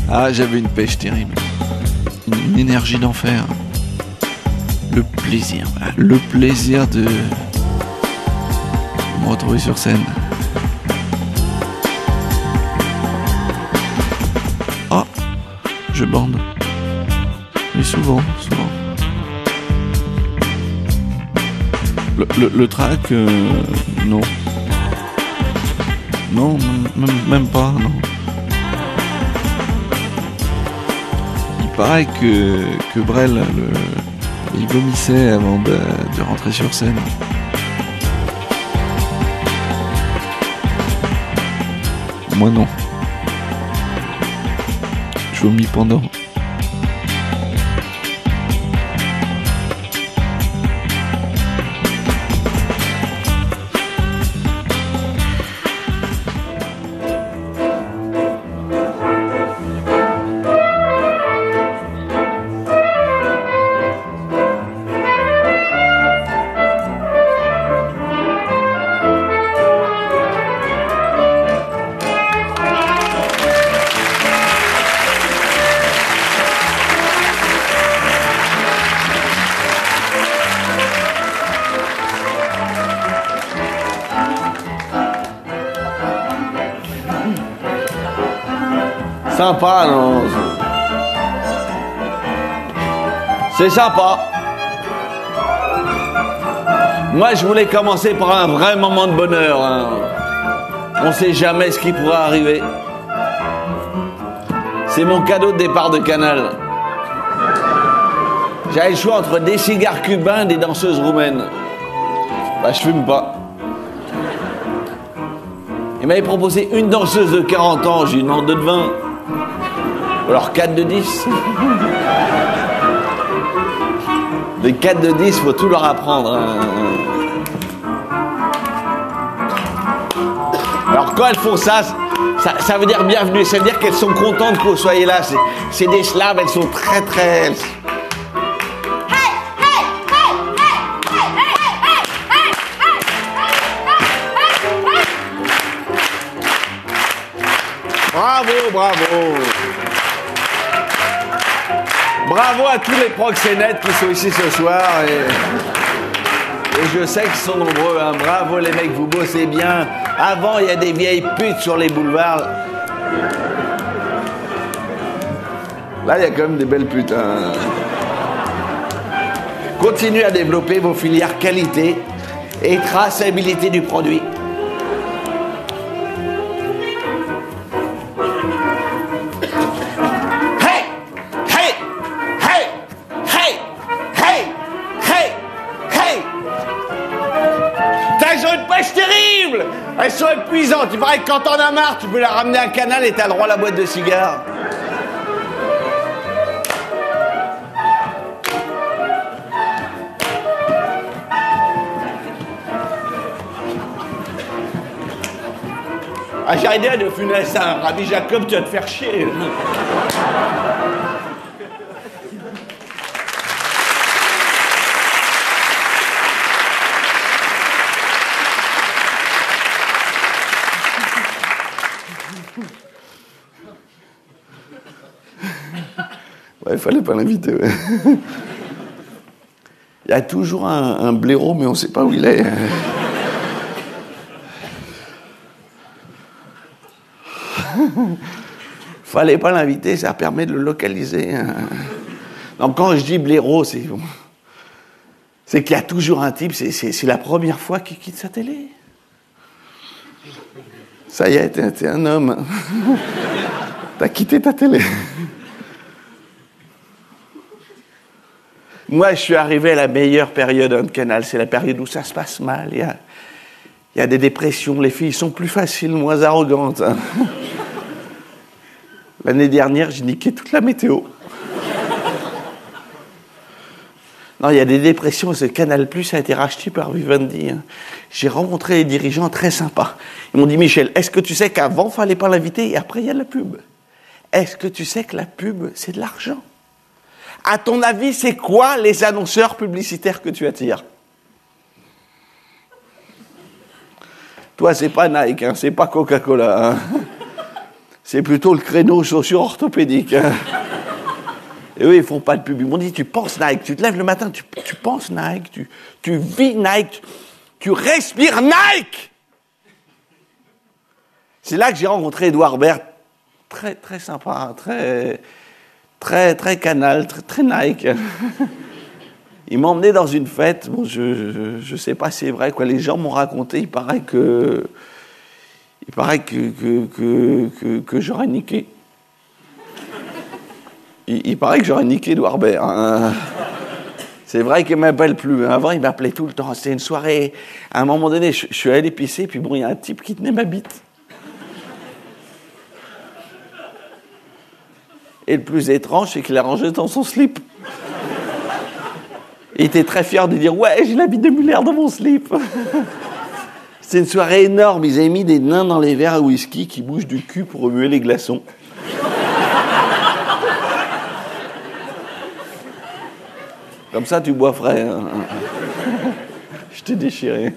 Ah, j'avais une pêche terrible. Une énergie d'enfer. Le plaisir, voilà. Le plaisir de me retrouver sur scène. Oh, je bande. Mais souvent. Le track, non. Non, même pas, non. Il paraît que Brel, il vomissait avant de rentrer sur scène. Moi non. Je vomis pendant. Sympa, non? C'est sympa. Moi, je voulais commencer par un vrai moment de bonheur. Hein. On sait jamais ce qui pourrait arriver. C'est mon cadeau de départ de Canal. J'avais le choix entre des cigares cubains et des danseuses roumaines. Bah, je fume pas. Il m'avait proposé une danseuse de 40 ans. J'ai dit non, 2 de 20. Alors 4 de 10. Des 4 de 10, faut tout leur apprendre. Hein. Alors quand elles font ça veut dire bienvenue. Ça veut dire qu'elles sont contentes que vous soyez là. C'est des slaves, elles sont très très... Bravo. Bravo à tous les proxénètes qui sont ici ce soir. Et je sais qu'ils sont nombreux. Hein. Bravo les mecs, vous bossez bien. Avant, il y a des vieilles putes sur les boulevards. Là, il y a quand même des belles putes. Hein. Continuez à développer vos filières qualité et traçabilité du produit. Elles sont épuisantes. Il paraît que quand t'en as marre, tu peux la ramener à Canal et t'as le droit à la boîte de cigares. Ah, j'ai idée de Funès, hein. Rabbi Jacob, tu vas te faire chier. Il fallait pas l'inviter. Ouais. Il y a toujours un blaireau, mais on ne sait pas où il est. Fallait pas l'inviter, ça permet de le localiser. Donc quand je dis blaireau, c'est qu'il y a toujours un type, c'est la première fois qu'il quitte sa télé. Ça y est, t'es un homme. T'as quitté ta télé. Moi, je suis arrivé à la meilleure période de Canal. C'est la période où ça se passe mal. Il y a des dépressions. Les filles sont plus faciles, moins arrogantes. Hein. L'année dernière, j'ai niqué toute la météo. Non, il y a des dépressions. Ce Canal+ a été racheté par Vivendi. Hein. J'ai rencontré des dirigeants très sympas. Ils m'ont dit, Michel, est-ce que tu sais qu'avant, il ne fallait pas l'inviter et après, il y a de la pub? Est-ce que tu sais que la pub, c'est de l'argent? À ton avis, c'est quoi les annonceurs publicitaires que tu attires? Toi, c'est pas Nike, hein, c'est pas Coca-Cola. Hein. C'est plutôt le créneau chaussures orthopédiques. Hein. Et eux, ils font pas de pub. Ils m'ont dit, tu penses Nike, tu te lèves le matin, tu penses Nike, tu vis Nike, tu respires Nike. C'est là que j'ai rencontré Edouard Baird, très, très sympa, très, très, très canal, très, très Nike. Il m'a emmené dans une fête, bon, je sais pas si c'est vrai, quoi. Les gens m'ont raconté, il paraît que j'aurais niqué. Il paraît que j'aurais niqué Edouard Baird. Hein. C'est vrai qu'il ne m'appelle plus. Avant, il m'appelait tout le temps. C'était une soirée. À un moment donné, je suis allé pisser, puis bon, il y a un type qui tenait ma bite. Et le plus étrange, c'est qu'il l'a rangé dans son slip. Il était très fier de dire « Ouais, j'ai la bite de Muller dans mon slip !» C'est une soirée énorme. Ils avaient mis des nains dans les verres à whisky qui bougent du cul pour remuer les glaçons. Comme ça, tu bois frais. Hein. Je t'ai déchiré.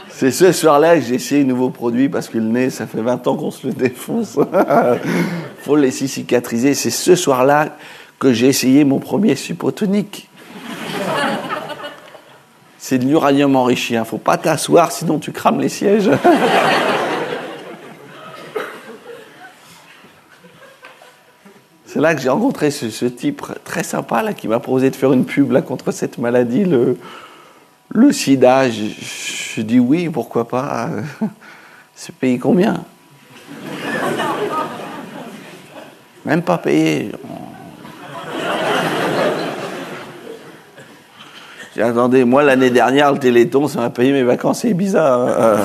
C'est ce soir-là que j'ai essayé un nouveau produit parce que le nez, ça fait 20 ans qu'on se le défonce. Faut le laisser cicatriser. C'est ce soir-là que j'ai essayé mon premier supotonique. C'est de l'uranium enrichi. Faut pas t'asseoir, sinon tu crames les sièges. C'est là que j'ai rencontré ce type très sympa là, qui m'a proposé de faire une pub là, contre cette maladie, le sida. Je dis oui, pourquoi pas. C'est payé combien? Même pas payé. J'ai attendez, moi l'année dernière, le Téléthon, ça m'a payé mes vacances à Ibiza.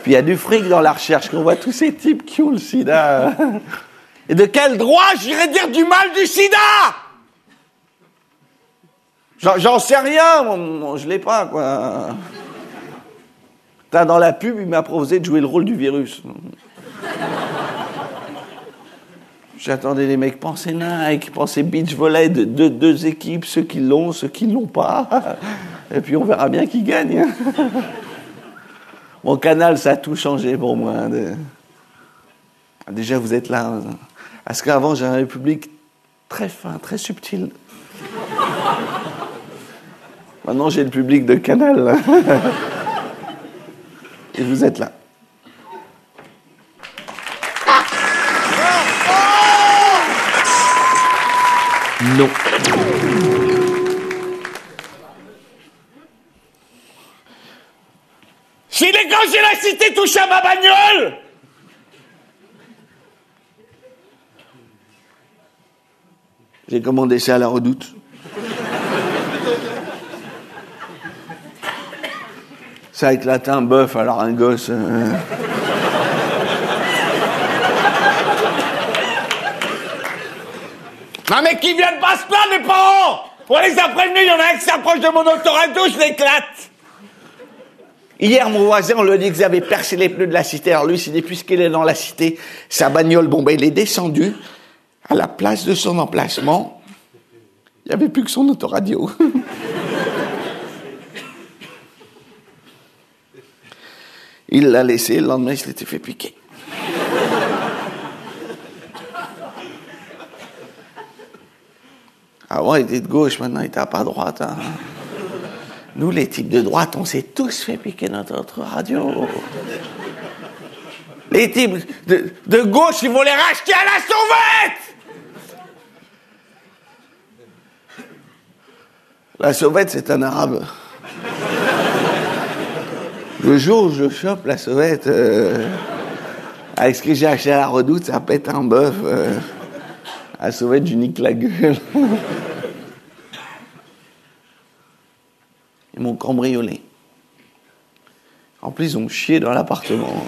Puis il y a du fric dans la recherche, qu'on voit tous ces types qui ont le sida. Et de quel droit j'irais dire du mal du sida? J'en sais rien, je l'ai pas, quoi. Dans la pub, il m'a proposé de jouer le rôle du virus. J'attendais les mecs penser Nike, penser beach volley, de deux équipes, ceux qui l'ont, ceux qui l'ont pas. Et puis on verra bien qui gagne. Mon canal, ça a tout changé pour moi. Déjà, vous êtes là. Parce qu'avant, j'avais un public très fin, très subtil. Maintenant, j'ai le public de Canal. Et vous êtes là. Non. Si les gars de la cité touchent à ma bagnole, j'ai commandé ça à la Redoute. Ça a éclaté un bœuf, alors un gosse. Non mais qui viennent pas se plaindre, les parents! On les a prévenus, il y en a un qui s'approche de mon autoradio, je l'éclate! Hier, mon voisin, on lui a dit qu'ils avaient percé les pneus de la cité. Alors lui, il s'est dit, puisqu'il est dans la cité, sa bagnole, il est descendu à la place de son emplacement. Il n'y avait plus que son autoradio. Il l'a laissé, le lendemain, il s'était fait piquer. Avant, il était de gauche, maintenant, il tape à droite. Hein. Nous, les types de droite, on s'est tous fait piquer notre radio. Les types de gauche, ils vont les racheter à la sauvette! La sauvette, c'est un arabe. Le jour où je chope la sauvette, avec ce que j'ai acheté à la Redoute, ça pète un bœuf. La sauvette, je nique la gueule. Ils m'ont cambriolé. En plus, ils ont chié dans l'appartement.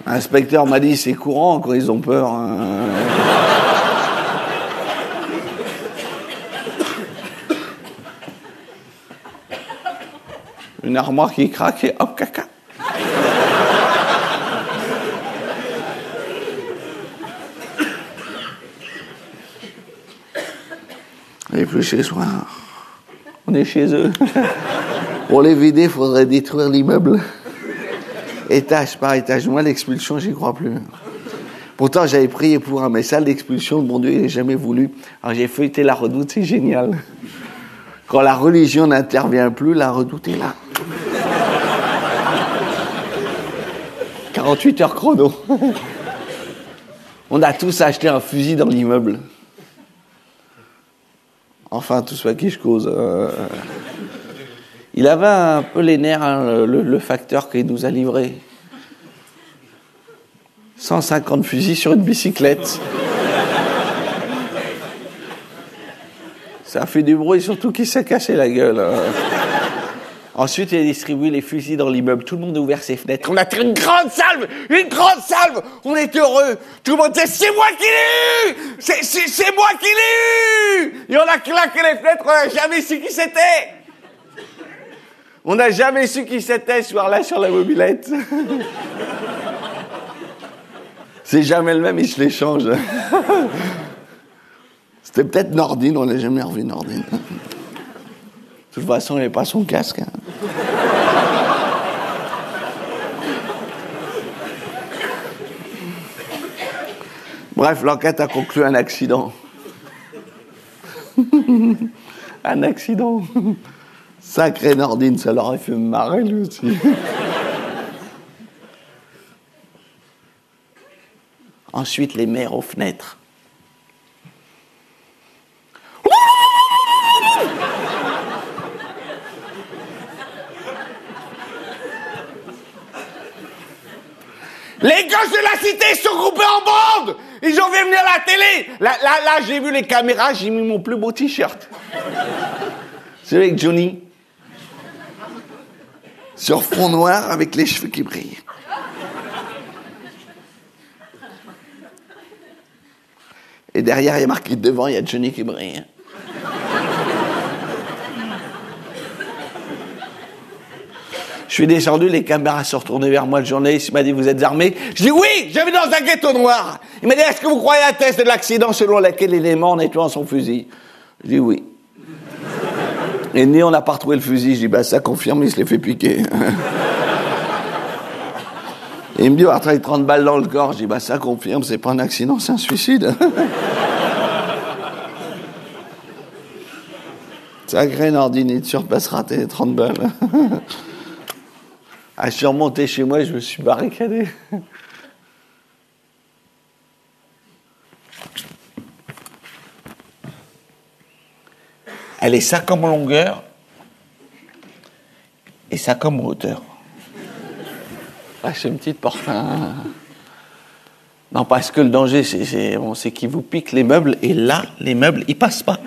L'inspecteur m'a dit, c'est courant quand ils ont peur. Hein. Une armoire qui craque et hop, caca. On n'est plus chez soi. On est chez eux. Pour les vider, il faudrait détruire l'immeuble. étage par étage. Moi, l'expulsion, j'y crois plus. Pourtant, j'avais prié pour un message d'expulsion. Mon Dieu, il n'a jamais voulu. Alors, j'ai feuilleté la Redoute, c'est génial. Quand la religion n'intervient plus, la Redoute est là. 48 heures chrono. On a tous acheté un fusil dans l'immeuble. Enfin, tout ce qui je cause. Il avait un peu les nerfs, hein, le facteur qui nous a livré. 150 fusils sur une bicyclette. Ça a fait du bruit, surtout qu'il s'est cassé la gueule. Ensuite, il a distribué les fusils dans l'immeuble. Tout le monde a ouvert ses fenêtres. On a tiré une grande salve. On était heureux. Tout le monde disait, c'est moi qui l'ai eu. C'est moi qui l'ai eu. Et on a claqué les fenêtres. On n'a jamais su qui c'était. On n'a jamais su qui c'était ce soir-là sur la mobilette. C'est jamais le même, il se l'échange. C'était peut-être Nordine, on n'a jamais revu Nordine. De toute façon, il n'avait pas son casque. Hein. Bref, l'enquête a conclu un accident. Un accident. Sacré Nordine, ça l'aurait fait marrer lui aussi. Ensuite, les mères aux fenêtres. Les gosses de la cité se sont groupés en bande. Ils ont vu venir la télé. Là, j'ai vu les caméras, j'ai mis mon plus beau t-shirt. C'est avec Johnny. Sur fond noir avec les cheveux qui brillent. Et derrière, il y a marqué devant, il y a Johnny qui brille. Je suis descendu, les caméras sont retournées vers moi, le journaliste m'a dit, vous êtes armés? Je dis oui, je vais dans un ghetto noir. Il m'a dit, est-ce que vous croyez à la thèse de l'accident selon laquelle il est mort en nettoyant son fusil? Je dis oui. Et ni on n'a pas retrouvé le fusil, je dis, ça confirme, il se l'est fait piquer. Et il me dit, on a travaillé 30 balles dans le corps. Je dis, ça confirme, c'est pas un accident, c'est un suicide. Sacré Nordine, il te surpassera tes 30 balles. Je suis remonté chez moi et je me suis barricadé. Elle est 5 en longueur et 5 en hauteur. C'est une petite porte. Hein. Non, parce que le danger, c'est qu'ils vous piquent les meubles et là, les meubles, ils passent pas.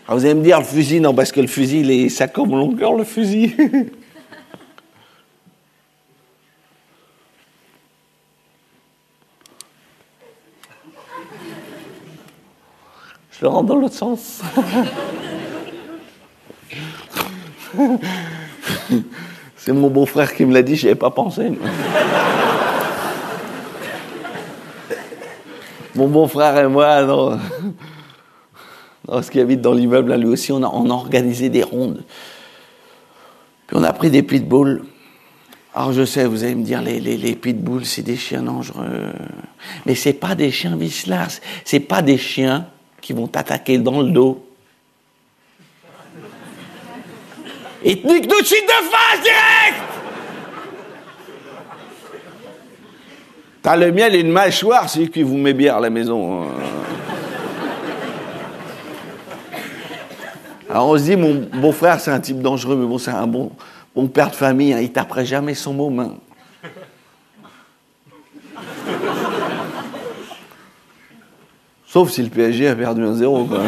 Alors vous allez me dire, le fusil, non, parce que le fusil, il est 5 en longueur, le fusil. Je le rentre dans l'autre sens. C'est mon beau-frère qui me l'a dit, j'y avais pas pensé. Mon beau-frère et moi, non. Parce qu'il habite dans l'immeuble, là, lui aussi, on a organisé des rondes. Puis on a pris des pitbulls. Alors je sais, vous allez me dire, les pitbulls, c'est des chiens dangereux. Mais c'est pas des chiens vicelars, c'est pas des chiens qui vont t'attaquer dans le dos. Et te nique tout de suite de face, direct! T'as le miel et une mâchoire, c'est lui qui vous met bien à la maison. Alors on se dit, mon beau-frère, c'est un type dangereux, mais bon, c'est un bon père de famille, hein, il taperait jamais son môme. Sauf si le PSG a perdu 1-0, quoi.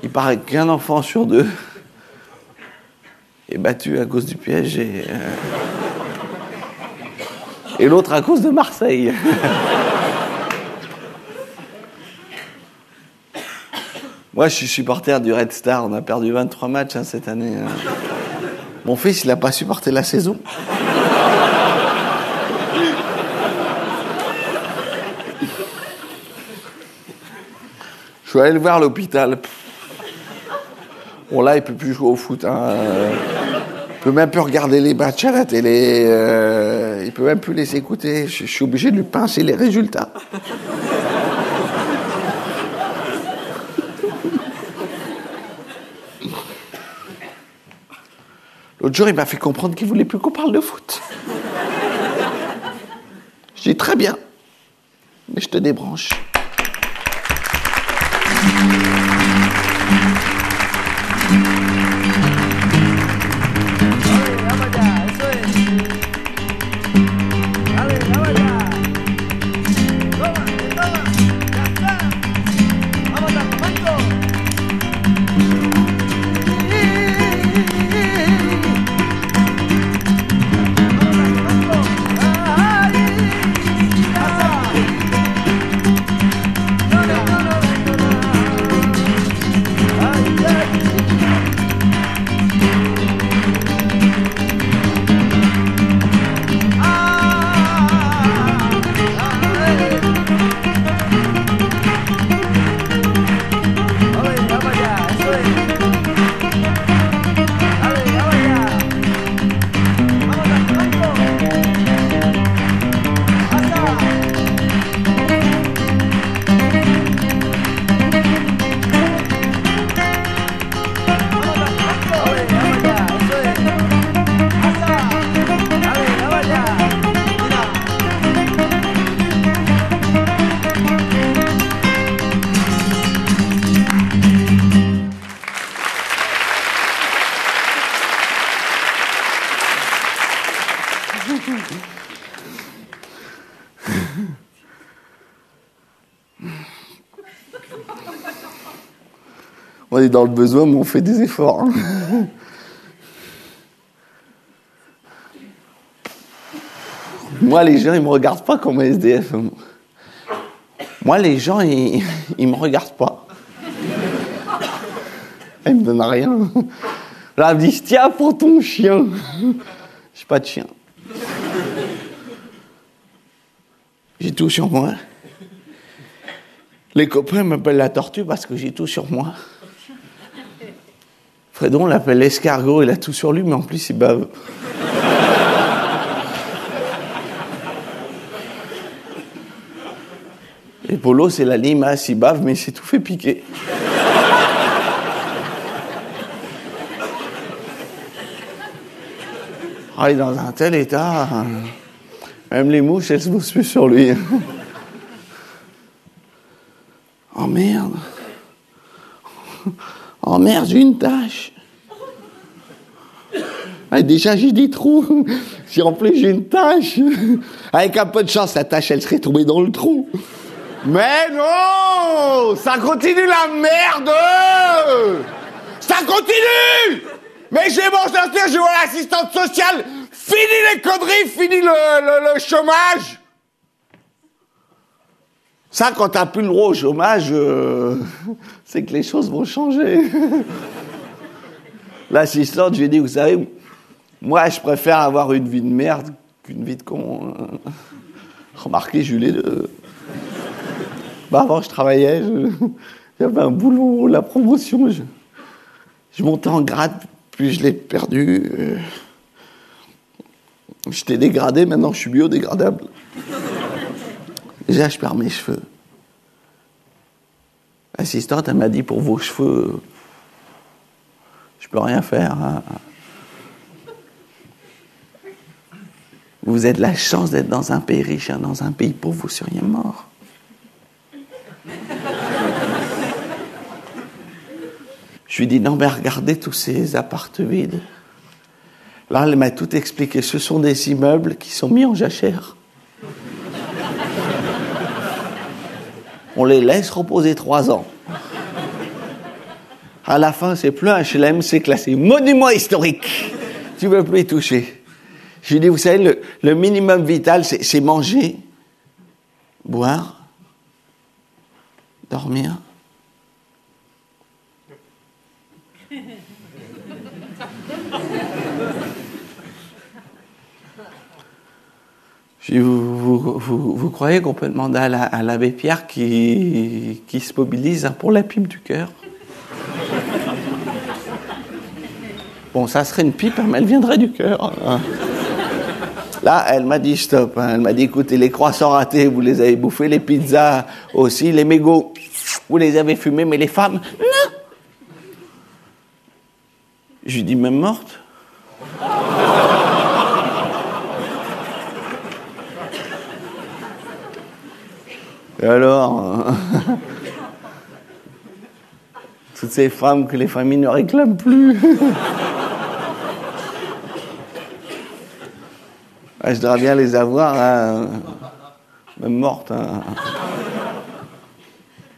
Il paraît qu'un enfant sur 2 est battu à cause du PSG. Et l'autre à cause de Marseille. Moi, je suis supporter du Red Star. On a perdu 23 matchs cette année. Mon fils, il n'a pas supporté la saison. suis allé le voir à l'hôpital. Bon, là, il peut plus jouer au foot. Hein. Il peut même plus regarder les matchs à la télé. Il peut même plus les écouter. Je suis obligé de lui pincer les résultats. L'autre jour, il m'a fait comprendre qu'il voulait plus qu'on parle de foot. Je dis très bien, mais je te débranche. On est dans le besoin, mais on fait des efforts. Hein. Moi, les gens, ils me regardent pas comme un SDF. Moi, les gens, ils me regardent pas. Ils me donnent rien. Là, ils me disent, tiens, pour ton chien. J'ai pas de chien. J'ai tout sur moi. Les copains m'appellent la tortue parce que j'ai tout sur moi. Fredon l'appelle l'escargot, il a tout sur lui, mais en plus il bave. Et Polo, c'est la limace, il bave, mais il s'est tout fait piquer. Ah, il est dans un tel état, même les mouches, elles se posent plus sur lui. Oh merde. Oh merde, j'ai une tache. Ah, déjà, j'ai des trous. Si en plus j'ai une tache. Avec un peu de chance, la tache, elle serait tombée dans le trou. Mais non! Ça continue la merde! Ça continue! Mais j'ai mon instinct, je vois l'assistante sociale. Fini les conneries, fini le chômage. Ça, quand t'as plus le droit au chômage, c'est que les choses vont changer. L'assistante, je lui ai dit, vous savez, moi, je préfère avoir une vie de merde qu'une vie de con. Remarquez, j'ai eu les deux. Bah, avant, je travaillais, j'avais un boulot, la promotion, je montais en grade, puis je l'ai perdu. J'étais dégradé, maintenant je suis biodégradable. Déjà, je perds mes cheveux. L'assistante, elle m'a dit, pour vos cheveux, je peux rien faire. Hein. Vous avez de la chance d'être dans un pays riche, hein. Dans un pays pauvre, vous seriez mort. Je lui ai dit, non, mais regardez tous ces appartes vides. Là, elle m'a tout expliqué. Ce sont des immeubles qui sont mis en jachère. On les laisse reposer 3 ans. À la fin, c'est plus un HLM, c'est classé monument historique. Tu ne veux plus y toucher. Je lui ai dit, vous savez, le minimum vital, c'est manger, boire, dormir. Je dis, vous croyez qu'on peut demander à l'abbé Pierre qui se mobilise pour la pipe du cœur? Bon, ça serait une pipe, mais elle viendrait du cœur. Là, elle m'a dit stop. Elle m'a dit, écoutez, les croissants ratés, vous les avez bouffés, les pizzas aussi, les mégots, vous les avez fumés, mais les femmes, non. Je lui dis, même morte? Et alors, toutes ces femmes que les familles ne réclament plus. Je voudrais bien les avoir, hein, même mortes. Hein.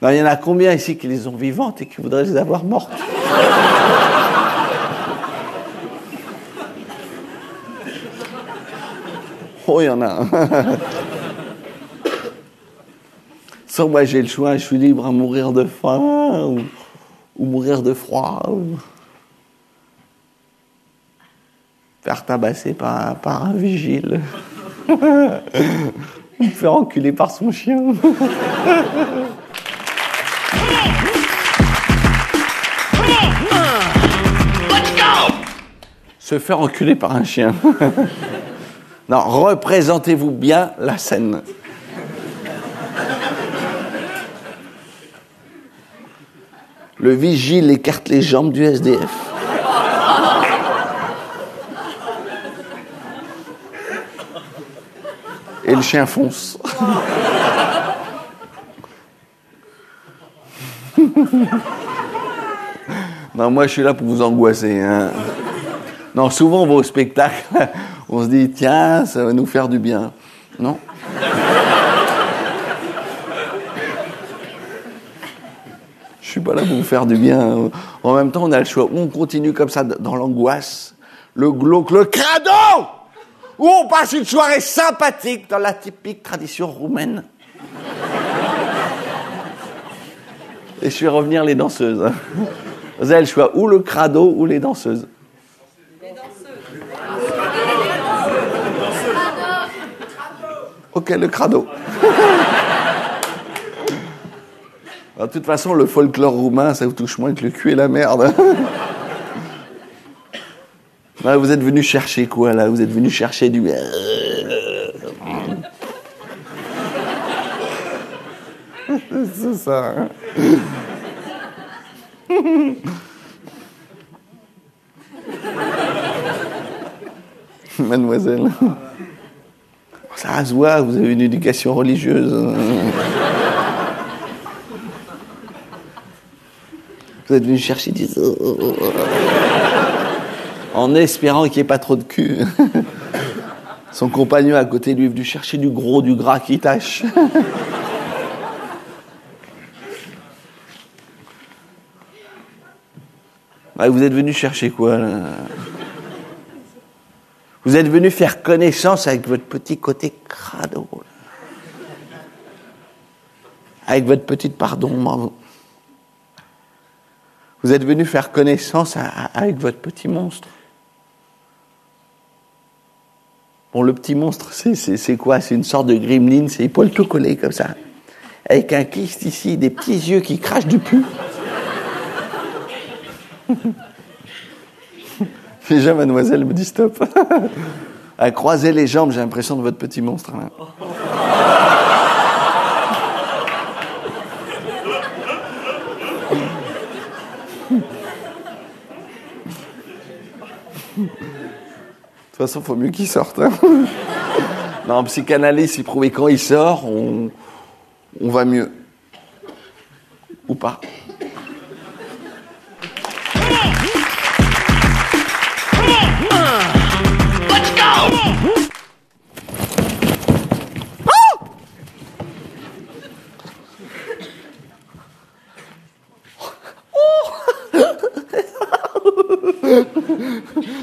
Non, il y en a combien ici qui les ont vivantes et qui voudraient les avoir mortes? Oh, il y en a. Sans moi, j'ai le choix, je suis libre à mourir de faim ou mourir de froid. Ou faire tabasser par un vigile. Me faire enculer par son chien. Se faire enculer par un chien. Non, représentez-vous bien la scène. Le vigile écarte les jambes du SDF. Et le chien fonce. Non, moi je suis là pour vous angoisser. Hein. Non, souvent on va au spectacle, on se dit tiens, ça va nous faire du bien. Non. Je suis pas là pour vous faire du bien. En même temps, on a le choix. Ou on continue comme ça dans l'angoisse, le glauque, le crado, ou on passe une soirée sympathique dans la typique tradition roumaine. Et je vais revenir les danseuses. Vous avez le choix, ou le crado, ou les danseuses. Les danseuses. Ok, le crado. De toute façon, le folklore roumain, ça vous touche moins que le cul et la merde. Là, vous êtes venu chercher quoi, là? Vous êtes venu chercher du... C'est ça, hein. Mademoiselle. Ça se voit, vous avez une éducation religieuse. Vous êtes venu chercher des... En espérant qu'il n'y ait pas trop de cul. Son compagnon à côté de lui est venu chercher du gros, du gras qui tâche. Ouais, vous êtes venu chercher quoi, là? Vous êtes venu faire connaissance avec votre petit côté crado. Là. Avec votre petite pardon. Vous êtes venu faire connaissance avec votre petit monstre. Bon, le petit monstre, c'est quoi? C'est une sorte de gremlin, c'est les poils tout collés comme ça. Avec un kyste ici, des petits yeux qui crachent du pu. Déjà, mademoiselle me dit stop. À croiser les jambes, j'ai l'impression de votre petit monstre. Là. De toute façon, il faut mieux qu'il sorte. Hein. Non, en psychanalyse, il prouvait quand il sort, on va mieux. Ou pas.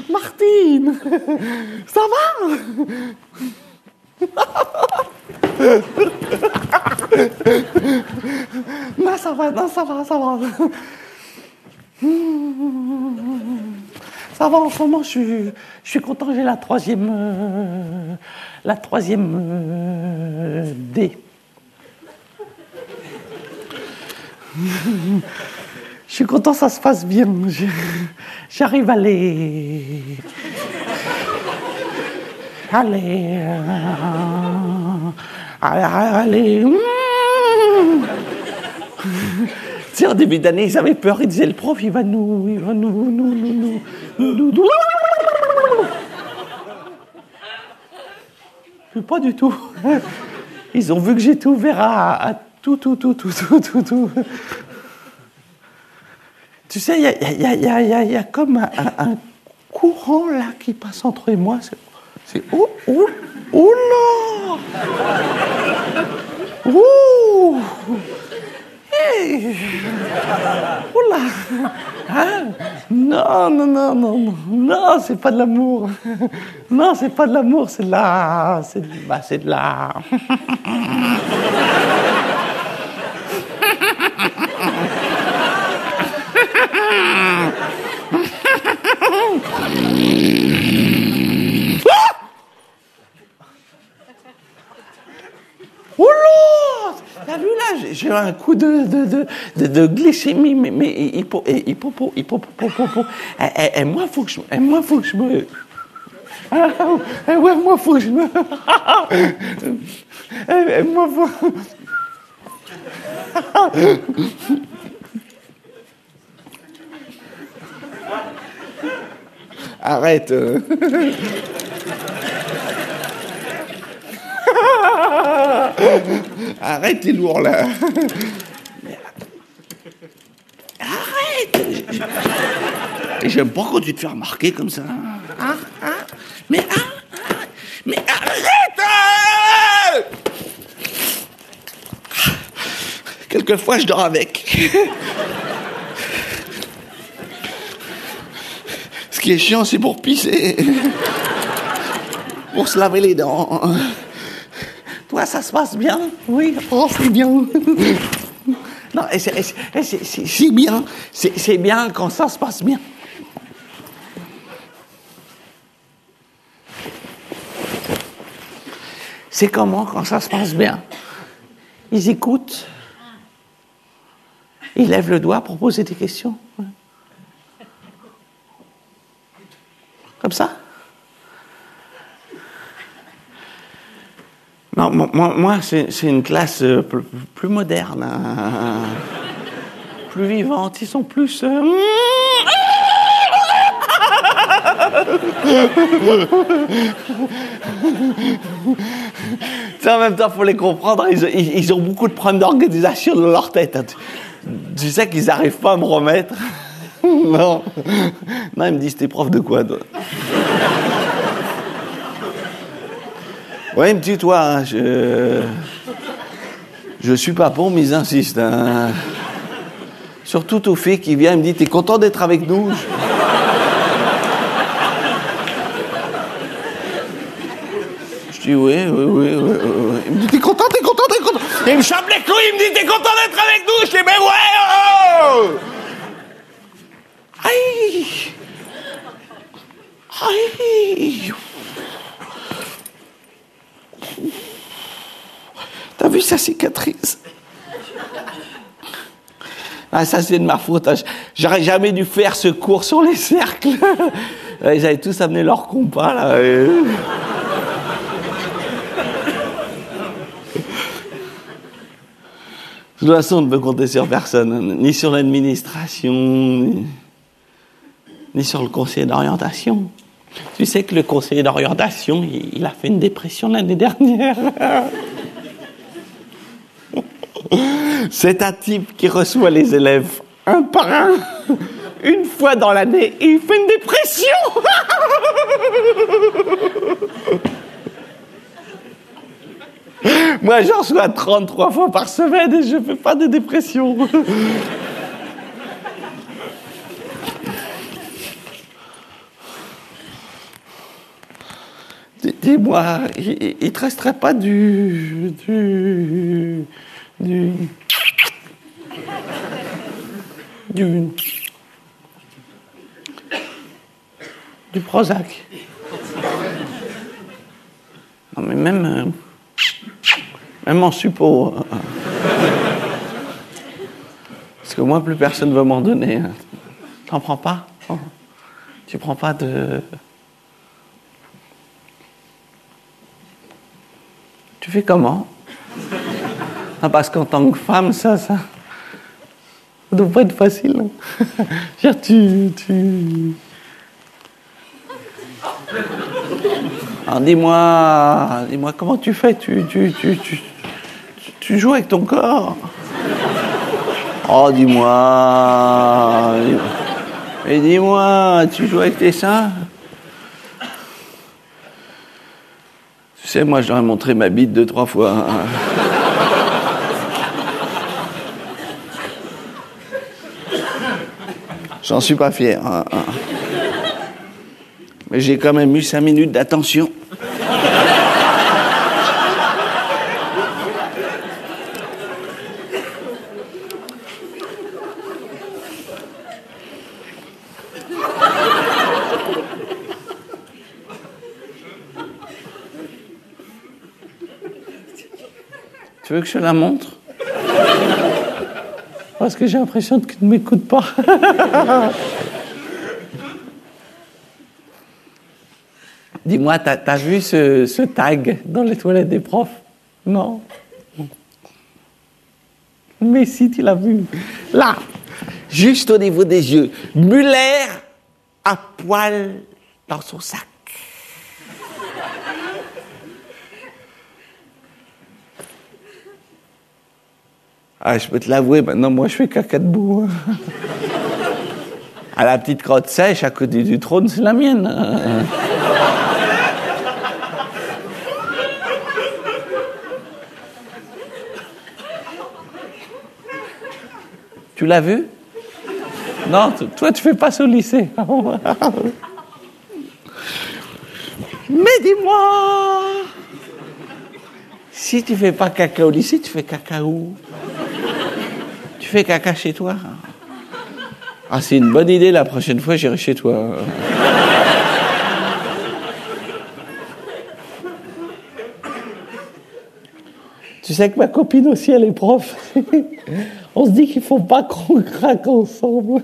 Martine, ça va? Non, ça va. Ça va en ce moment, je suis content, j'ai la troisième D. Je suis content, ça se passe bien. J'arrive à les... Allez. Tu sais, en début d'année, ils avaient peur, ils disaient le prof, il va nous. Mais pas du tout. Ils ont vu que j'étais ouvert à tout. Tu sais, il y a comme un courant là qui passe entre eux et moi. C'est oh là! Ouh! Hey! Oula! Hein? Non, c'est pas de l'amour. Non, c'est pas de l'amour, c'est de la... c'est de la... Oh là! T'as vu là, j'ai eu un coup de glycémie, mais hippo. Et moi, faut que je me... moi, faut que je me... moi, faut... Arrête. Arrête, t'es lourd là. Arrête. J'aime pas quand tu te fais remarquer comme ça. Mais arrête. Quelquefois, je dors avec. Ce qui est chiant, c'est pour pisser. Pour se laver les dents. Toi, ça se passe bien? Oui, oh, c'est bien. Non, c'est bien. C'est bien quand ça se passe bien. C'est comment quand ça se passe bien? Ils écoutent. Ils lèvent le doigt pour poser des questions. Comme ça? Non, moi c'est une classe plus moderne, plus vivante. Ils sont plus... En même temps, il faut les comprendre. Ils ont beaucoup de problèmes d'organisation dans leur tête. Tu sais qu'ils n'arrivent pas à me remettre. Non, ils me disent, t'es prof de quoi, toi? Ouais, il me dit, toi, hein, je suis pas bon, mais ils insistent. Hein. Surtout aux filles qui viennent, il me dit, t'es content d'être avec nous? Je dis, oui. Il me dit, t'es content? Il me chope les couilles, il me dit, t'es content d'être avec nous? Je dis, mais ouais, oh! Aïe! T'as vu sa cicatrice? Ah, ça, c'est de ma faute. J'aurais jamais dû faire ce cours sur les cercles. Ils avaient tous amené leur compas, là. De toute façon, on ne peut compter sur personne. Ni sur l'administration, ni sur le conseiller d'orientation. Tu sais que le conseiller d'orientation, il a fait une dépression l'année dernière. C'est un type qui reçoit les élèves un par un, une fois dans l'année, et il fait une dépression. Moi, j'en reçois 33 fois par semaine et je fais pas de dépression. Dis-moi, il te resterait pas du Du Prozac. Non, mais même en suppo. Parce que moi, plus personne ne veut m'en donner. T'en prends pas? Tu prends pas de... Tu fais comment? Ah, parce qu'en tant que femme, ça doit pas être facile. Genre, Alors, dis-moi, comment tu fais? Tu joues avec ton corps? Oh, dis-moi. Et dis-moi, tu joues avec tes seins? Tu sais, moi, j'aurais montré ma bite 2-3 fois. J'en suis pas fier. Mais j'ai quand même eu 5 minutes d'attention. Tu veux que je la montre? Parce que j'ai l'impression que tu ne m'écoutes pas. Dis-moi, t'as vu ce tag dans les toilettes des profs? Non. Mais si, tu l'as vu. Là, juste au niveau des yeux. Muller à poil dans son sac. Ah, je peux te l'avouer, maintenant, moi, je fais caca debout. À la petite crotte sèche, à côté du trône, c'est la mienne. Tu l'as vu? Non, toi, tu fais pas ça au lycée. Mais dis-moi, si tu fais pas caca au lycée, tu fais caca où? Tu fais caca chez toi? Ah, c'est une bonne idée, la prochaine fois, j'irai chez toi. Tu sais que ma copine aussi, elle est prof. On se dit qu'il faut pas qu'on craque ensemble.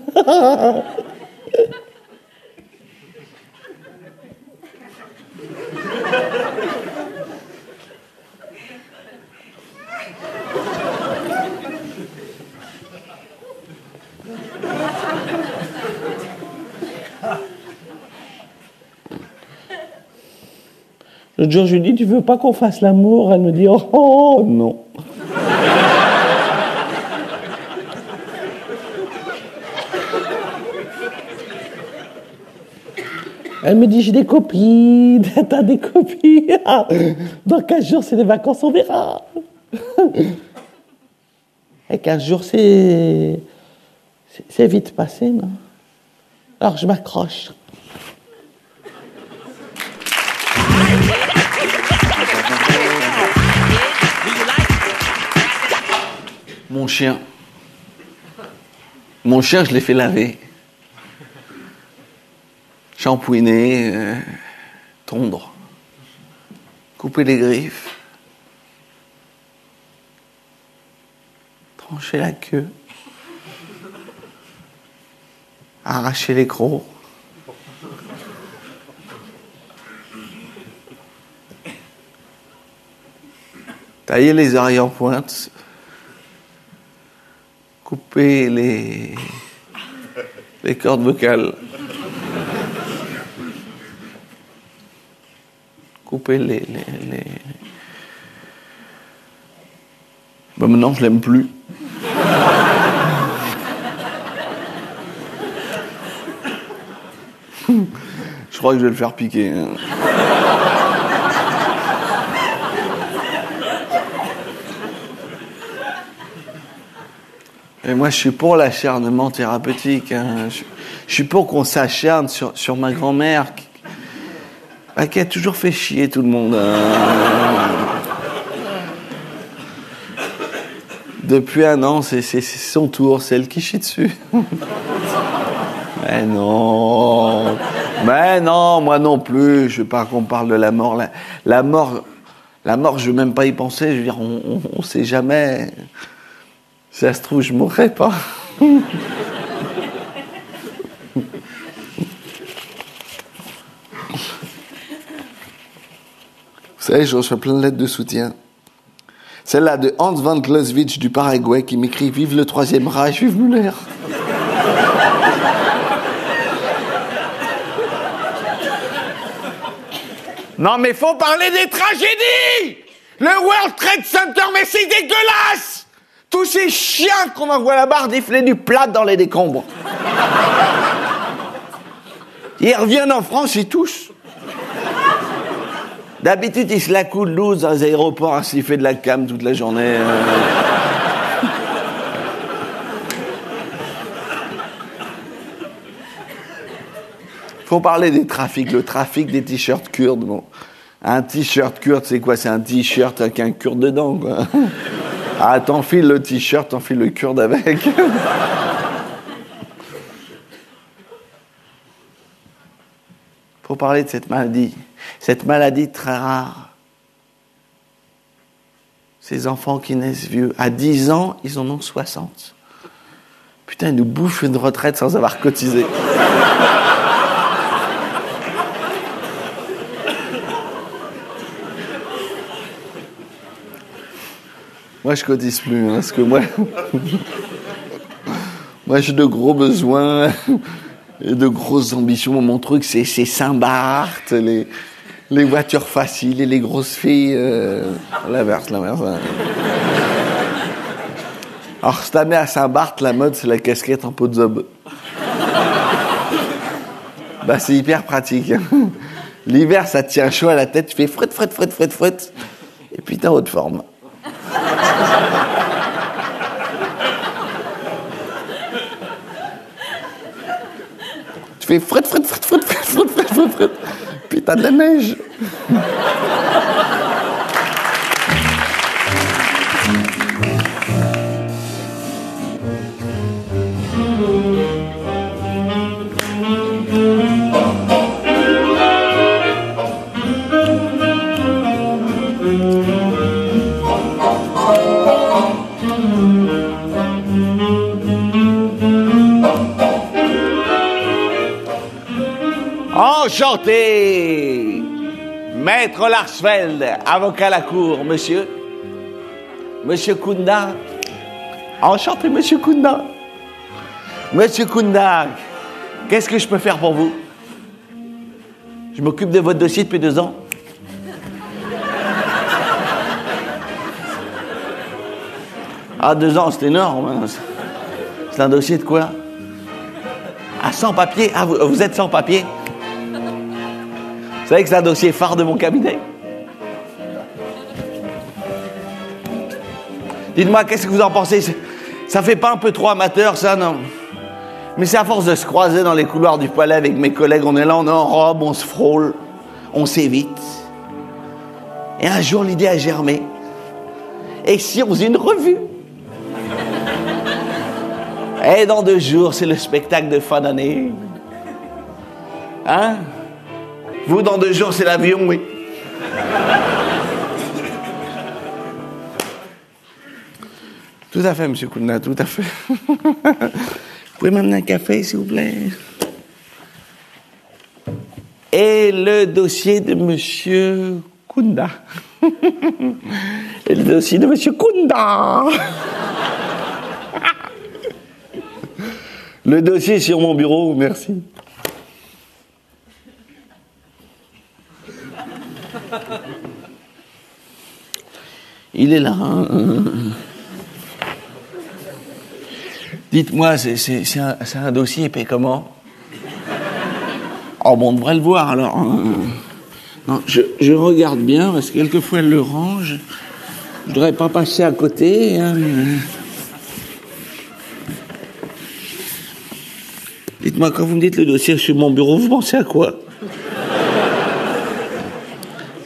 L'autre jour, je lui dis, tu veux pas qu'on fasse l'amour? Elle me dit, oh non. Elle me dit, j'ai des copines. T'as des copines? Dans 15 jours, c'est les vacances, on verra. Et 15 jours, c'est vite passé, non? Alors, je m'accroche. Mon chien, je l'ai fait laver. Shampouiner, tondre, couper les griffes, trancher la queue, arracher les crocs. Tailler les oreilles en pointe, couper les cordes vocales, couper les... Ben maintenant, je l'aime plus. Je crois que je vais le faire piquer. Hein. Et moi, je suis pour l'acharnement thérapeutique. Hein. Je suis pour qu'on s'acharne sur ma grand-mère qui a toujours fait chier tout le monde. Depuis 1 an, c'est son tour, c'est elle qui chie dessus. Mais non. Mais non, moi non plus. Je veux pas qu'on parle de la mort. La mort, je veux même pas y penser. Je veux dire, on sait jamais. Si ça se trouve, je mourrai pas. Vous savez, je reçois plein de lettres de soutien. Celle-là de Hans van Clausewitz du Paraguay qui m'écrit « Vive le Troisième Reich, vive Müller !» Non mais faut parler des tragédies. Le World Trade Center, mais c'est dégueulasse. Tous ces chiens qu'on envoie là-bas défiler du plat dans les décombres. Ils reviennent en France, ils touchent. D'habitude, ils se la coulent loose dans les aéroports à sniffer de la cam toute la journée. Faut parler des trafics, le trafic des t-shirts kurdes. Bon. Un t-shirt kurde, c'est quoi? C'est un t-shirt avec un kurde dedans, quoi. Ah, t'enfiles le t-shirt, t'enfiles le kurde avec. Faut parler de cette maladie très rare. Ces enfants qui naissent vieux. À 10 ans, ils en ont 60. Putain, ils nous bouffent une retraite sans avoir cotisé. Moi, je cotise plus, hein, parce que moi j'ai de gros besoins et de grosses ambitions. Mon truc, c'est Saint-Barth, les voitures faciles et les grosses filles. L'inverse. Alors, cette année à Saint-Barth, la mode, c'est la casquette en peau de zob. Bah, c'est hyper pratique. Hein. L'hiver, ça te tient chaud à la tête, tu fais fret, et puis t'es en haute forme. Tu fais fret, puis t'as de la neige. Enchanté, Maître Larsfeld, avocat à la cour, monsieur Kunda. Enchanté, monsieur Kunda. Monsieur Kunda, qu'est-ce que je peux faire pour vous? Je m'occupe de votre dossier depuis 2 ans. Ah, 2 ans, c'est énorme. C'est un dossier de quoi? Ah, sans papier. Ah, vous êtes sans papier? Vous savez que c'est un dossier phare de mon cabinet. Dites-moi, qu'est-ce que vous en pensez? Ça fait pas un peu trop amateur, ça, non? Mais c'est à force de se croiser dans les couloirs du palais avec mes collègues. On est là, on est en robe, on se frôle, on s'évite. Et un jour, l'idée a germé. Et si on faisait une revue? Et dans 2 jours, c'est le spectacle de fin d'année. Hein? Vous, dans 2 jours, c'est l'avion, oui. Tout à fait, monsieur Kounda, tout à fait. Vous pouvez m'amener un café, s'il vous plaît? Et le dossier de monsieur Kounda. Et le dossier de monsieur Kounda. Le dossier est sur mon bureau, merci. Il est là. Hein. Dites-moi, c'est un dossier épais comment? Oh bon, on devrait le voir alors. Non, je regarde bien parce que quelquefois elle le range. Je voudrais pas passer à côté. Hein. Dites-moi, quand vous me dites le dossier sur mon bureau, vous pensez à quoi?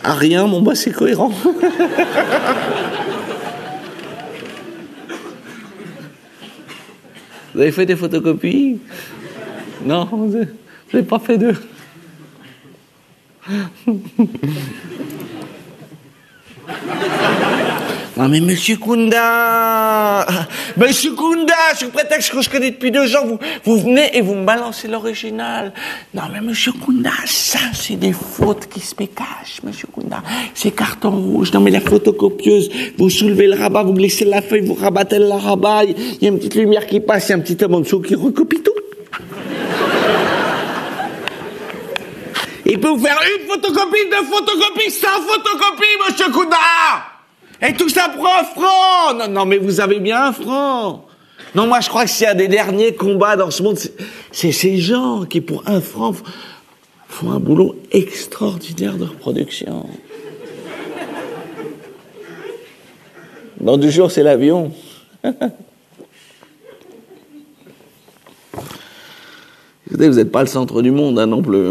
À rien, bon bah c'est cohérent. Vous avez fait des photocopies? Non, vous n'avez pas fait d'eux. Non mais Monsieur Kunda, sous prétexte que je connais depuis 2 ans, vous venez et vous me balancez l'original. Non mais Monsieur Kunda, ça c'est des fautes qui se cachent, Monsieur Kunda. C'est carton rouge. Non mais la photocopieuse, vous soulevez le rabat, vous glissez la feuille, vous rabattez le rabat, il y a une petite lumière qui passe, il y a un petit homme en dessous qui recopie tout. Il peut vous faire une photocopie, 2 photocopies, 100 photocopies, Monsieur Kunda. Et tout ça pour 1 franc. Non, mais vous avez bien 1 franc. Non, moi, je crois que s'il y a des derniers combats dans ce monde, c'est ces gens qui, pour 1 franc, font un boulot extraordinaire de reproduction. Dans 2 jours, c'est l'avion. Écoutez, vous n'êtes pas le centre du monde, hein, non plus.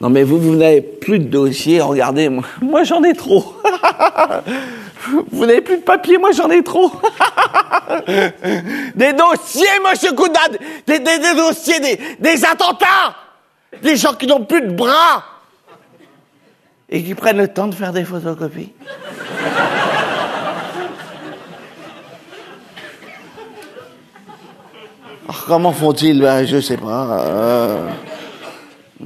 Non mais vous n'avez plus de dossiers, regardez, moi j'en ai trop. Vous n'avez plus de papier, moi j'en ai trop. Des dossiers, Monsieur Kunda, des dossiers, des attentats, des gens qui n'ont plus de bras et qui prennent le temps de faire des photocopies. Alors, comment font-ils? Je sais pas.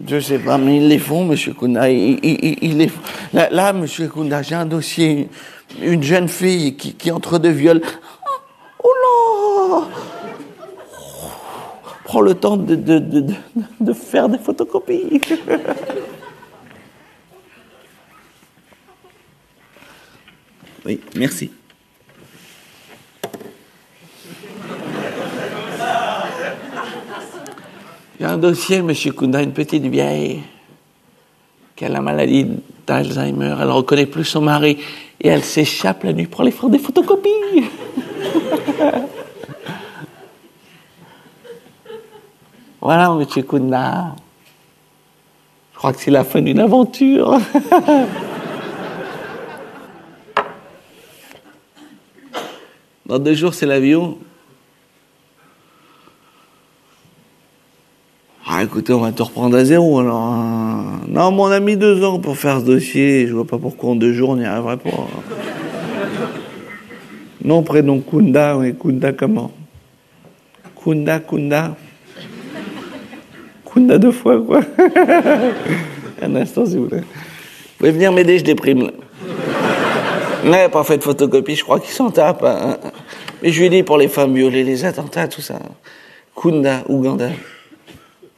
Je sais pas, mais ils les font, Monsieur Kunda. Ils les font. Là, Monsieur Kunda, j'ai un dossier. Une jeune fille qui entre 2 viols. Oh là! Prends le temps de faire des photocopies. Oui, merci. Il y a un dossier, Monsieur Kunda, une petite vieille qui a la maladie d'Alzheimer. Elle ne reconnaît plus son mari et elle s'échappe la nuit pour aller faire des photocopies. Voilà, Monsieur Kunda. Je crois que c'est la fin d'une aventure. Dans 2 jours, c'est l'avion. Ah, écoutez, on va tout reprendre à zéro, alors. Non, mais on a mis 2 ans pour faire ce dossier. Je vois pas pourquoi en 2 jours on n'y arriverait pas. Non, prénom Kunda, oui, Kunda comment? Kunda. Kunda 2 fois, quoi. Un instant, s'il vous plaît. Vous pouvez venir m'aider, je déprime, là. Ouais, pas fait de photocopie, je crois qu'ils s'en tapent. Hein. Mais je lui ai dit pour les femmes violées, les attentats, tout ça. Kunda, Ouganda.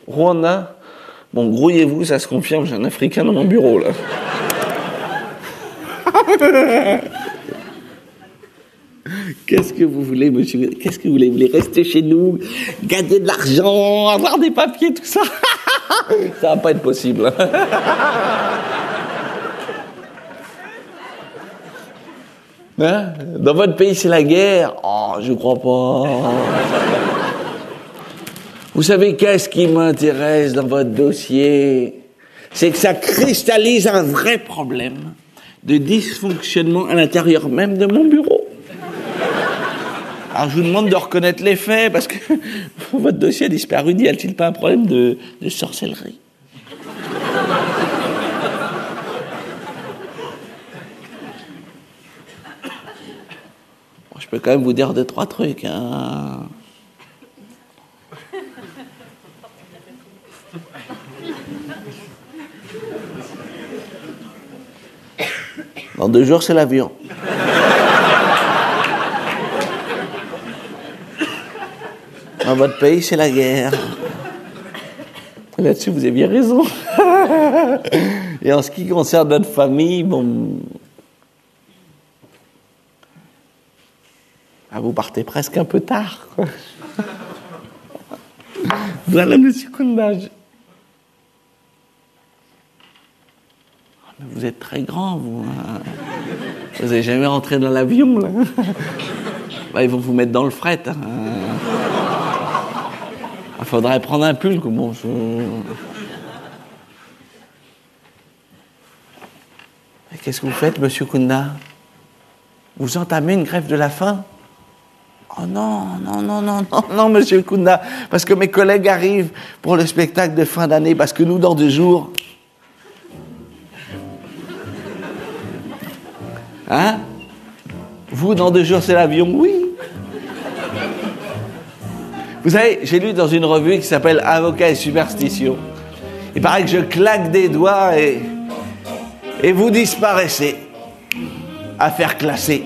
Rwanda. Bon, grouillez-vous, ça se confirme, j'ai un Africain dans mon bureau, là. Qu'est-ce que vous voulez, monsieur? Qu'est-ce que vous voulez? Vous voulez rester chez nous, gagner de l'argent, avoir des papiers, tout ça? Ça va pas être possible. Hein? Dans votre pays, c'est la guerre? Oh, je crois pas. Vous savez qu'est-ce qui m'intéresse dans votre dossier? C'est que ça cristallise un vrai problème de dysfonctionnement à l'intérieur même de mon bureau. Alors je vous demande de reconnaître les faits, parce que votre dossier a disparu. Y a-t-il pas un problème de sorcellerie? Bon, je peux quand même vous dire 2-3 trucs, hein. Dans 2 jours, c'est l'avion. Dans votre pays, c'est la guerre. Là-dessus, vous aviez raison. Et en ce qui concerne notre famille, bon... Ah, vous partez presque un peu tard, quoi. Voilà, Monsieur Kunda. Vous êtes très grand, vous. Hein. Vous n'avez jamais rentré dans l'avion, là. Bah, ils vont vous mettre dans le fret. Hein. Il faudrait prendre un pull. Bon, Qu'est-ce que vous faites, Monsieur Kunda? Vous entamez une grève de la faim? Oh non, non, non, non, non, non, monsieur Kunda, parce que mes collègues arrivent pour le spectacle de fin d'année, parce que nous, dans 2 jours... Hein? Vous, dans 2 jours, c'est l'avion? Oui. Vous savez, j'ai lu dans une revue qui s'appelle Avocat et Superstition. Il paraît que je claque des doigts et vous disparaissez. Affaire classée.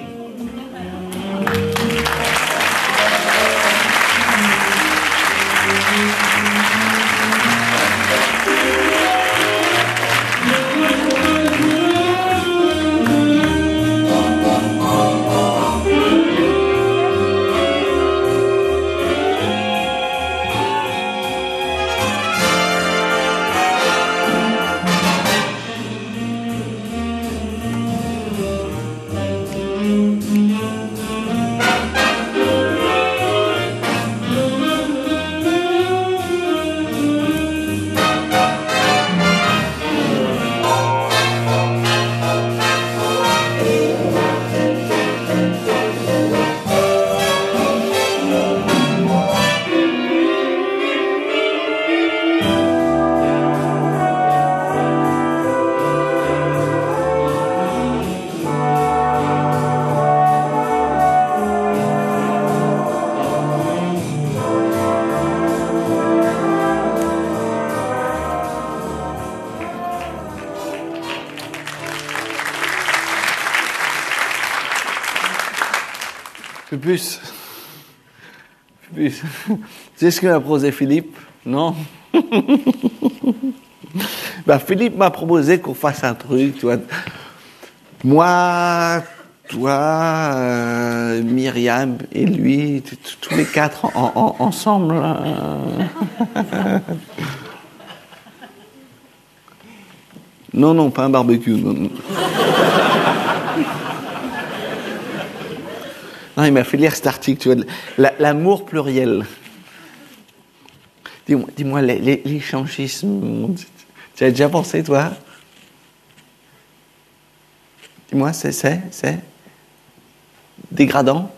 Pupus. Tu sais ce que m'a proposé Philippe? Non? Ben, Philippe m'a proposé qu'on fasse un truc, tu vois. Moi, toi, Myriam et lui, tous les 4 ensemble. Non, non, pas un barbecue. Non. Non, il m'a fait lire cet article, tu vois, l'amour pluriel. Dis-moi, l'échangisme, tu as déjà pensé, toi? Dis-moi, c'est dégradant?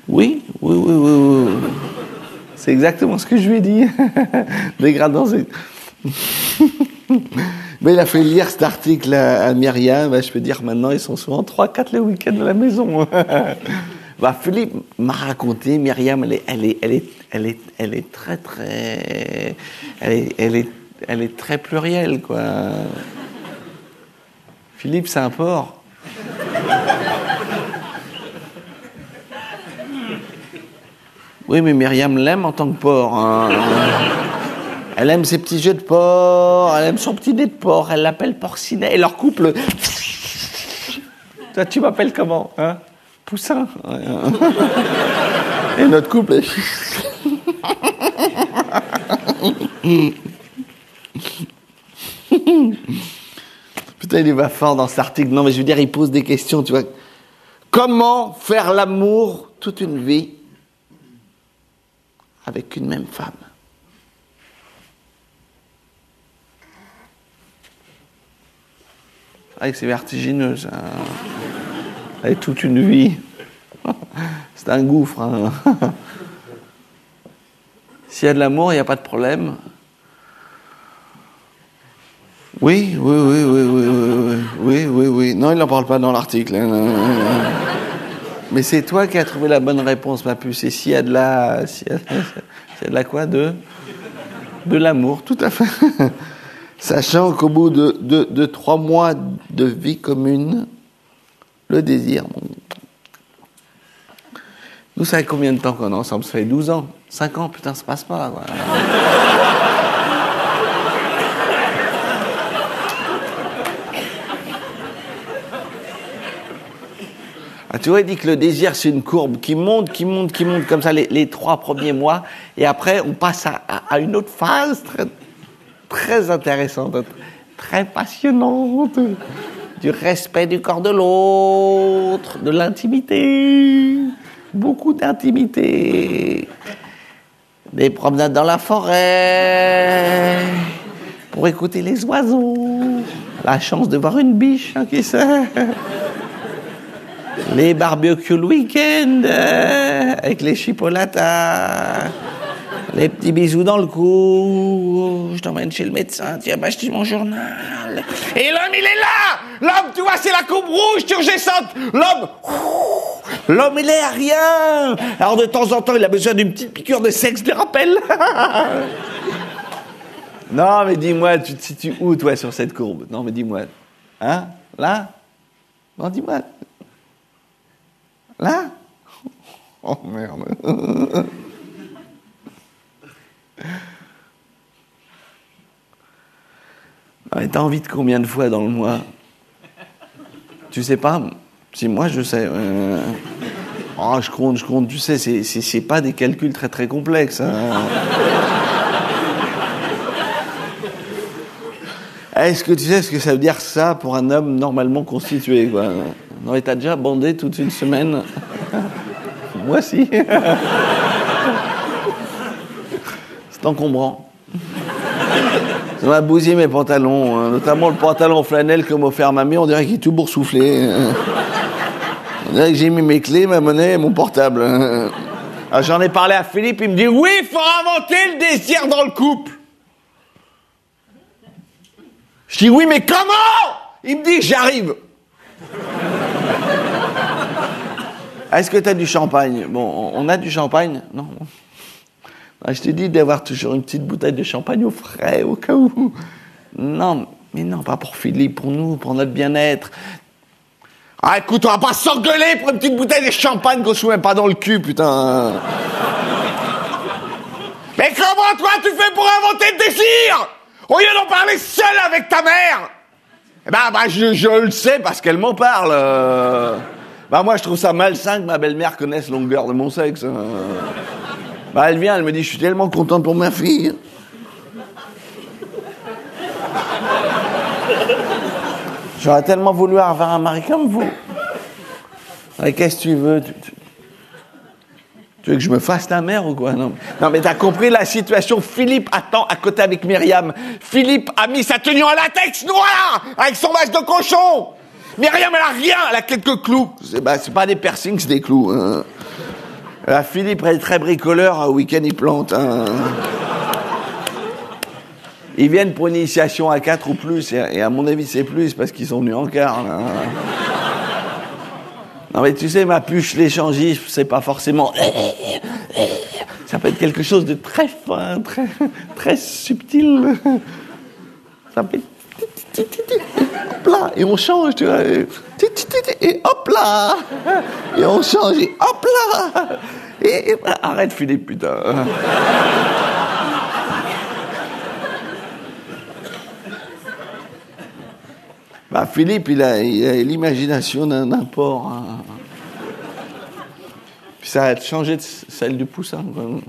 Oui. C'est exactement ce que je lui ai dit. Dégradant, c'est... Mais il a fait lire cet article à Myriam. Ben, je peux dire maintenant, ils sont souvent 3-4 les week-ends à la maison. Ben, Philippe m'a raconté, Myriam, elle est très très, elle est très plurielle, quoi. Philippe, c'est un porc. Oui, mais Myriam l'aime en tant que porc. Hein. Elle aime ses petits jeux de porc, elle aime son petit nez de porc, elle l'appelle Porcinet. Et leur couple... Toi, tu m'appelles comment, hein? Poussin. Et notre couple... Putain, il va fort dans cet article. Non, mais je veux dire, il pose des questions, tu vois. Comment faire l'amour toute une vie avec une même femme? Ah, c'est vertigineux, ça. Avec toute une vie. C'est un gouffre. Hein. S'il y a de l'amour, il n'y a pas de problème. Oui. Non, il n'en parle pas dans l'article. Mais c'est toi qui as trouvé la bonne réponse, ma puce. Et s'il y a de la... S'il y a de la quoi? De l'amour, tout à fait. Sachant qu'au bout de 3 mois de vie commune, le désir... Bon. Nous, ça fait combien de temps qu'on est ensemble? Ça fait 12 ans. 5 ans, putain, ça passe pas, quoi. Ah, tu vois, il dit que le désir, c'est une courbe qui monte, comme ça, les 3 premiers mois. Et après, on passe à une autre phase très, très intéressante, très passionnante, du respect du corps de l'autre, de l'intimité, beaucoup d'intimité, des promenades dans la forêt, pour écouter les oiseaux, la chance de voir une biche, hein, qui sait. Les barbecues le week-end, avec les chipolatas, les petits bisous dans le cou, je t'emmène chez le médecin, tiens, bah, je lis mon journal. Et l'homme, il est là! L'homme, tu vois, c'est la courbe rouge turgescente. L'homme, il est à rien. Alors, de temps en temps, il a besoin d'une petite piqûre de sexe de rappel. Non, mais dis-moi, tu te situes où, toi, sur cette courbe? Non, mais dis-moi. Hein? Là? Non, dis-moi. Là? Oh, merde. Ouais, t'as envie de combien de fois dans le mois? Tu sais pas? Si moi je sais. Oh, je compte, tu sais, c'est pas des calculs très très complexes. Hein. Est-ce que tu sais ce que ça veut dire ça pour un homme normalement constitué, quoi? Non, et t'as déjà bandé toute une semaine? Moi si. C'est encombrant. Ça m'a bousillé mes pantalons, hein, notamment le pantalon flanelle que m'a offert mamie, on dirait qu'il est tout boursouflé. On dirait que j'ai mis mes clés, ma monnaie et mon portable. Alors, j'en ai parlé à Philippe, il me dit « Oui, il faut inventer le désir dans le couple !» Je dis « Oui, mais comment ?» Il me dit « J'arrive !» Est-ce que tu as du champagne? Bon, on a du champagne? Non. Je t'ai dit d'avoir toujours une petite bouteille de champagne au frais, au cas où. Non, mais non, pas pour Philippe, pour nous, pour notre bien-être. Ah, écoute, on va pas s'engueuler pour une petite bouteille de champagne qu'on se met pas dans le cul, putain. Mais comment, toi, tu fais pour inventer le désir? Au lieu d'en parler seul avec ta mère? Eh ben, je le sais parce qu'elle m'en parle. Moi, je trouve ça malsain que ma belle-mère connaisse la longueur de mon sexe. Elle vient, elle me dit, je suis tellement contente pour ma fille. J'aurais tellement voulu avoir un mari comme vous. Et qu'est-ce que tu veux? Tu veux que je me fasse ta mère ou quoi? Non, mais t'as compris la situation. Philippe attend à côté avec Myriam. Philippe a mis sa tenue en latex noir avec son masque de cochon. Myriam, elle a rien, elle a quelques clous. C'est pas des piercings, c'est des clous. Hein. Philippe est très bricoleur, au week-end il plante. Hein. Ils viennent pour une initiation à 4 ou plus, et à mon avis c'est plus, parce qu'ils sont venus en quart. Là. Non mais tu sais, ma puce, l'échangisme, c'est pas forcément... Ça peut être quelque chose de très fin, très subtil. Ça peut être... Hop là, et on change, tu vois. Et hop là, et on change, et hop là. Et arrête Philippe, putain. Philippe, il a l'imagination d'un porc. Hein. Puis ça va changer de celle du poussin. Quoi. Non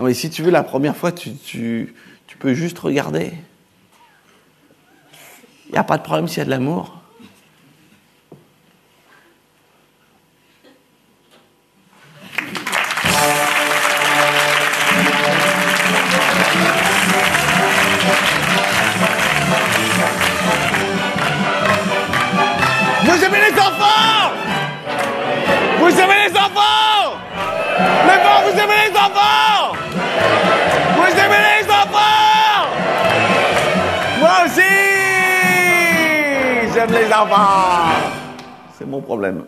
mais si tu veux, la première fois, tu peux juste regarder. Il n'y a pas de problème s'il y a de l'amour. Vous aimez les enfants? Vous aimez les enfants? Mais bon, vous aimez les enfants? Vous aimez les enfants? Moi aussi! J'aime les enfants. C'est mon problème.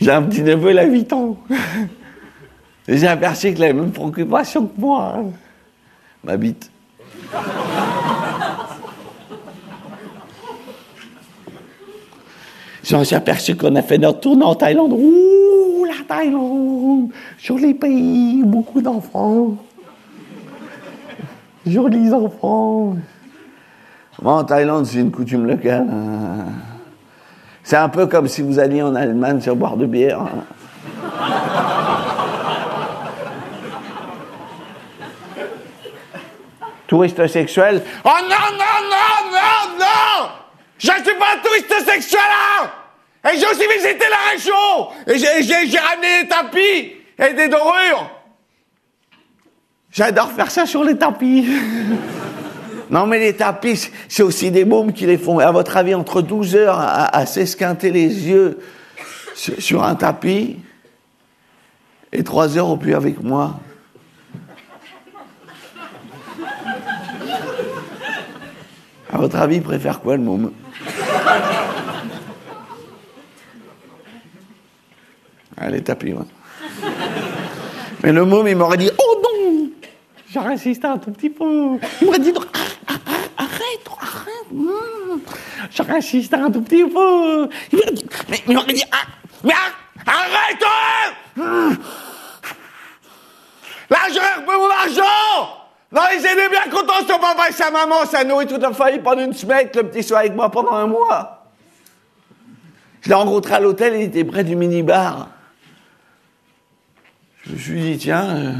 J'ai un petit neveu, il a 8 ans. Et j'ai aperçu qu'il a la même préoccupation que moi. Ma bite. J'en suis aperçu qu'on a fait notre tournée en Thaïlande. Ouh, la Thaïlande! Joli pays, beaucoup d'enfants. Jolis enfants. Moi, en Thaïlande, c'est une coutume locale. C'est un peu comme si vous alliez en Allemagne sur boire de bière. Touriste sexuel. Oh non, non, non, non, non! Je ne suis pas un touriste sexuel, hein! Et j'ai aussi visité la région! Et j'ai ramené des tapis et des dorures! J'adore faire ça sur les tapis. Non, mais les tapis, c'est aussi des mômes qui les font. À votre avis, entre 12 heures à s'esquinter les yeux sur un tapis et 3 heures au plus avec moi. À votre avis, il préfère quoi, le môme? Ah, les tapis, ouais. Mais le môme, il m'aurait dit « Oh non !» J'aurais insisté un tout petit peu. Il m'aurait dit « Arrête. J'aurais insisté un tout petit peu. Il m'aurait dit « Mais arrête. Là, j'aurais repris mon argent. Non, ils étaient bien contents, son papa et sa maman. Ça nourrit toute la famille pendant une semaine. Le petit soit avec moi pendant 1 mois. Je l'ai rencontré à l'hôtel, il était près du minibar. Je me suis dit, tiens,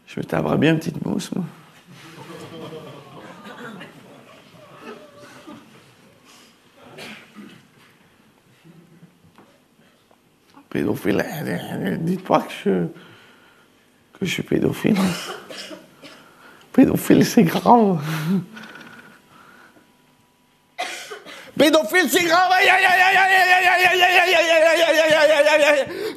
je me taperais bien une petite mousse, moi. Pédophile, dites pas que je suis pédophile. Pédophile, c'est grave. Pédophile, c'est grave.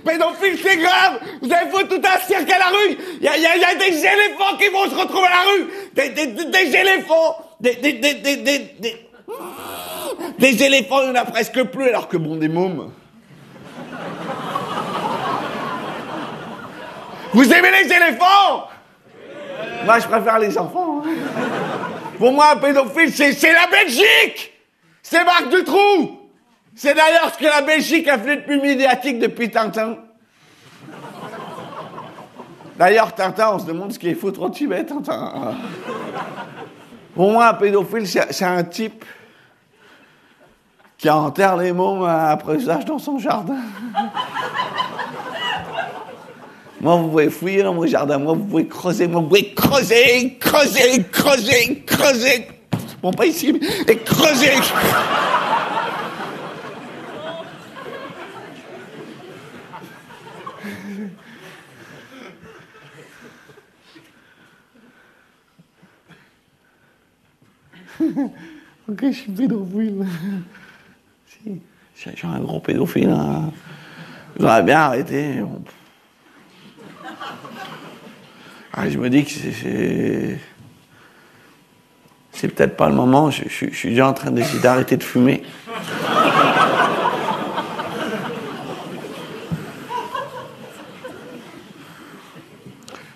Pédophile, c'est grave. Vous allez foutre tout un cirque à la rue. Il y a des éléphants qui vont se retrouver à la rue. Des éléphants. Des éléphants, il n'y en a presque plus, alors que bon, des mômes. Vous aimez les éléphants? Moi, je préfère les enfants. Pour moi, un pédophile, c'est la Belgique. C'est Marc Dutroux. C'est d'ailleurs ce que la Belgique a fait de plus médiatique depuis Tintin. D'ailleurs, Tintin, on se demande ce qu'il faut trop Tibet, Tintin. Pour moi, un pédophile, c'est un type qui enterre les mômes après usage dans son jardin. Moi, vous pouvez fouiller dans mon jardin. Moi, vous pouvez creuser. Moi, vous pouvez creuser. Bon, pas ici, mais creuser. Ok, je suis pédophile. Si, je suis un gros pédophile. Hein. J'aurais bien arrêté. Bon. Ah, je me dis que c'est peut-être pas le moment. Je suis déjà en train d'essayer d'arrêter de fumer.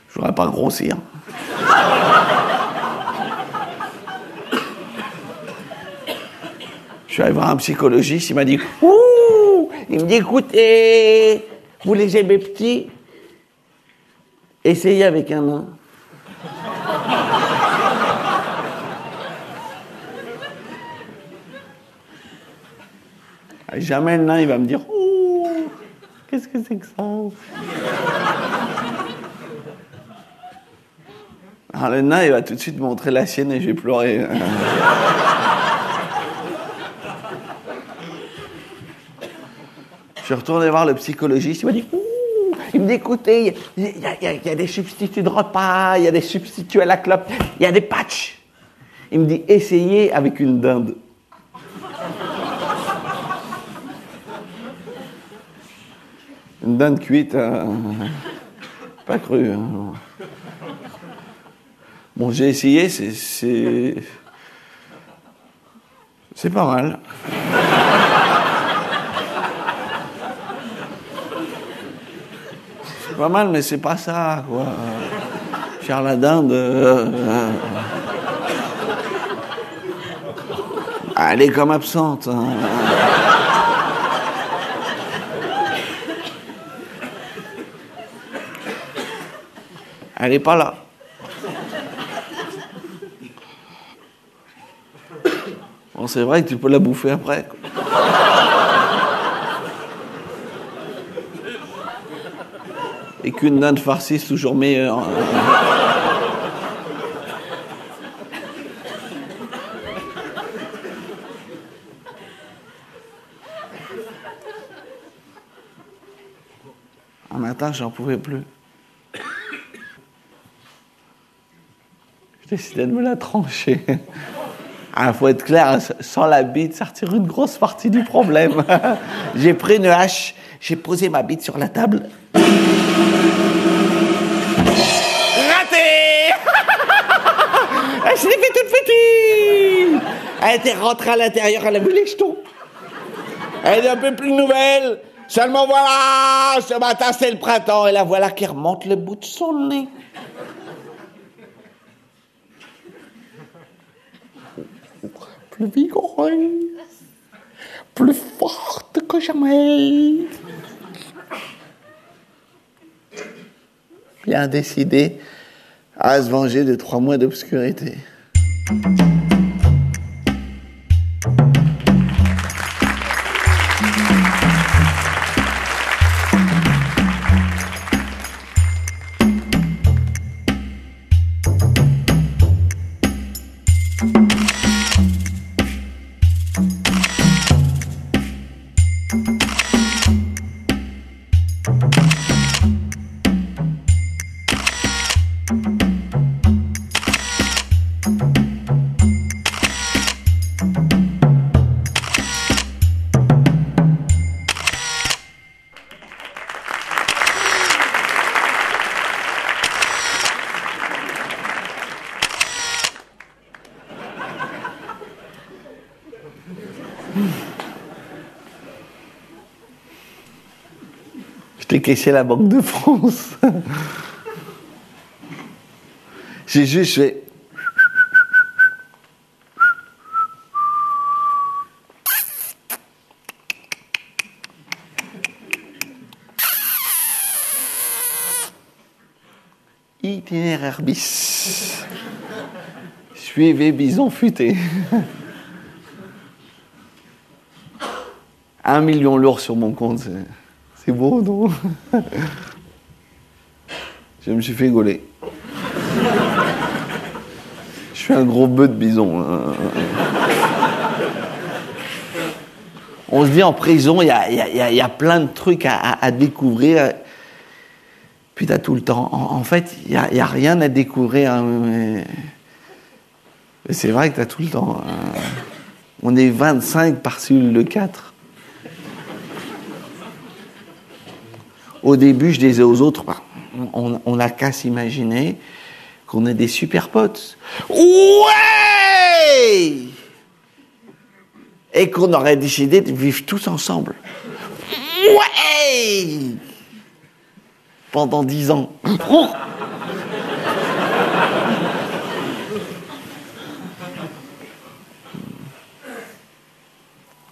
Je voudrais pas grossir. Je suis allé voir un psychologiste, il m'a dit « Ouh !» Il me dit « Écoutez, vous les aimez petits, essayez avec un nain. » Jamais le nain, il va me dire « Ouh, qu'est-ce que c'est que ça ?» Alors le nain, il va tout de suite me montrer la sienne et je vais pleurer. Je suis retourné voir le psychologiste, il m'a dit « Ouh !» Il me dit « Écoutez, il y a des substituts de repas, il y a des substituts à la clope, il y a des patchs. » Il me dit « Essayez avec une dinde. » Une dinde cuite, pas cru. Hein. Bon, j'ai essayé, c'est pas mal. C'est pas mal, mais c'est pas ça, quoi. Faire la dinde... elle est comme absente. Hein. Elle n'est pas là. Bon, c'est vrai que tu peux la bouffer après. Et qu'une dinde farcie, c'est toujours meilleur. Un matin, j'en pouvais plus. J'ai décidé de me la trancher. Ah, faut être clair, sans la bite, ça retire une grosse partie du problème. J'ai pris une hache, j'ai posé ma bite sur la table. Raté. Elle s'est fait toute petite. Elle était rentrée à l'intérieur, elle a vu les jetons. Elle est un peu plus nouvelle. Seulement voilà, ce matin c'est le printemps et la voilà qui remonte le bout de son nez. Plus vigoureuse, plus forte que jamais. Bien décidé à se venger de 3 mois d'obscurité. Je t'ai caché la Banque de France. J'ai juste fait... Itinéraire bis. Suivez Bison Futé. 1 million lourd sur mon compte, c'est beau, non? Je me suis fait gauler. Je suis un gros bœuf de bison. On se dit en prison, il y a plein de trucs à découvrir. Puis t'as tout le temps. En fait, il y a rien à découvrir. Mais c'est vrai que t'as tout le temps. On est 25 par cellule de 4. Au début, je disais aux autres, bah, on n'a qu'à s'imaginer qu'on est des super potes. Ouais! Et qu'on aurait décidé de vivre tous ensemble. Ouais! Pendant 10 ans. Il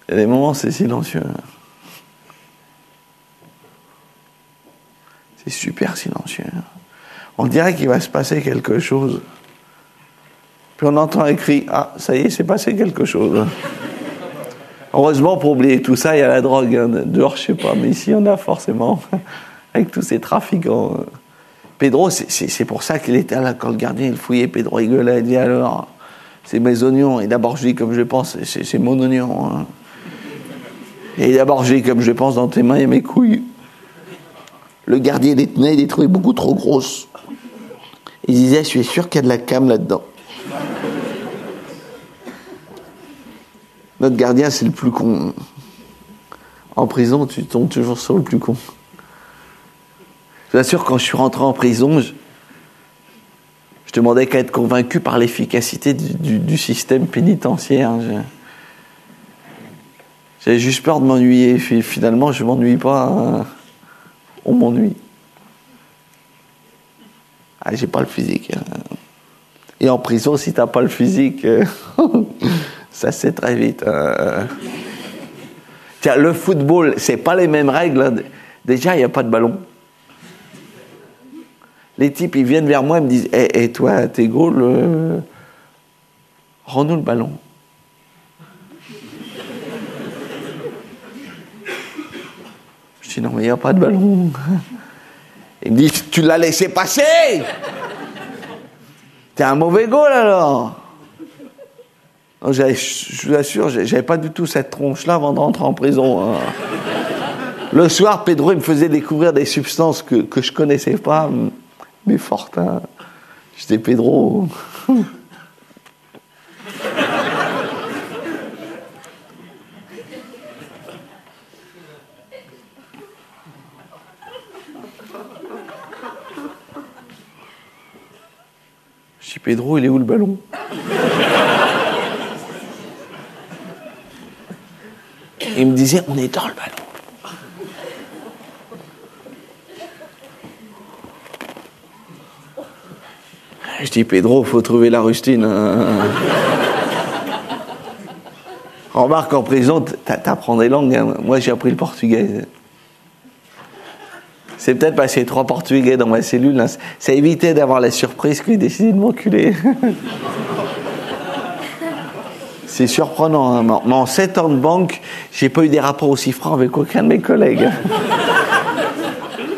y a des moments, c'est silencieux. C'est super silencieux. On dirait qu'il va se passer quelque chose. Puis on entend un cri. Ah, ça y est, c'est passé quelque chose. Heureusement, pour oublier tout ça, il y a la drogue. Hein. Dehors, je sais pas, mais ici, on a forcément. Avec tous ces trafiquants. Pedro, c'est pour ça qu'il était là quand le gardien il fouillait. Pedro rigolait, il dit alors, c'est mes oignons. Et d'abord, je dis comme je pense, c'est mon oignon. Hein. Et d'abord, je dis comme je pense, dans tes mains, il y a mes couilles. Le gardien les tenait, il les trouvait beaucoup trop grosses. Il disait, je suis sûr qu'il y a de la cam là-dedans. Notre gardien, c'est le plus con. En prison, tu tombes toujours sur le plus con. Je vous assure, quand je suis rentré en prison, je demandais qu'à être convaincu par l'efficacité du système pénitentiaire. J'avais juste peur de m'ennuyer. Finalement, je ne m'ennuie pas. Hein. On m'ennuie. Ah, j'ai pas le physique. Et en prison, si t'as pas le physique, ça se sait très vite. Tiens, le football, c'est pas les mêmes règles. Hein. Déjà, il n'y a pas de ballon. Les types, ils viennent vers moi et me disent hey, toi, t'es Gaulle, rends-nous le ballon. Je dis non, mais il n'y a pas de ballon. Il me dit tu l'as laissé passer. T'es un mauvais Gaulle alors. Donc, je vous assure, j'avais pas du tout cette tronche-là avant de rentrer en prison. Hein. Le soir, Pedro il me faisait découvrir des substances que je connaissais pas, mais fortes. Hein. J'étais Pedro. Je dis, Pedro, il est où le ballon? Il me disait, on est dans le ballon. Je dis, Pedro, faut trouver la rustine. Remarque, en prison, t'apprends des langues. Hein. Moi, j'ai appris le portugais. C'est peut-être parce qu'il y a 3 portugais dans ma cellule. Hein. Ça évitait d'avoir la surprise qu'il ait décidé de m'enculer. C'est surprenant. Hein. Mais en 7 ans de banque, j'ai pas eu des rapports aussi francs avec aucun de mes collègues.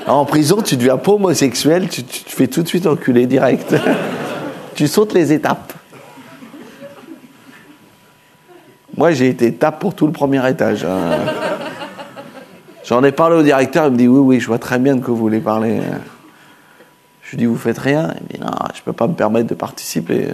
En prison, tu deviens pas homosexuel, tu te fais tout de suite enculer direct. Tu sautes les étapes. Moi, j'ai été tape pour tout le premier étage. Hein. J'en ai parlé au directeur, il me dit oui, je vois très bien de quoi vous voulez parler. Je lui dis, vous faites rien? Il me dit non, je peux pas me permettre de participer.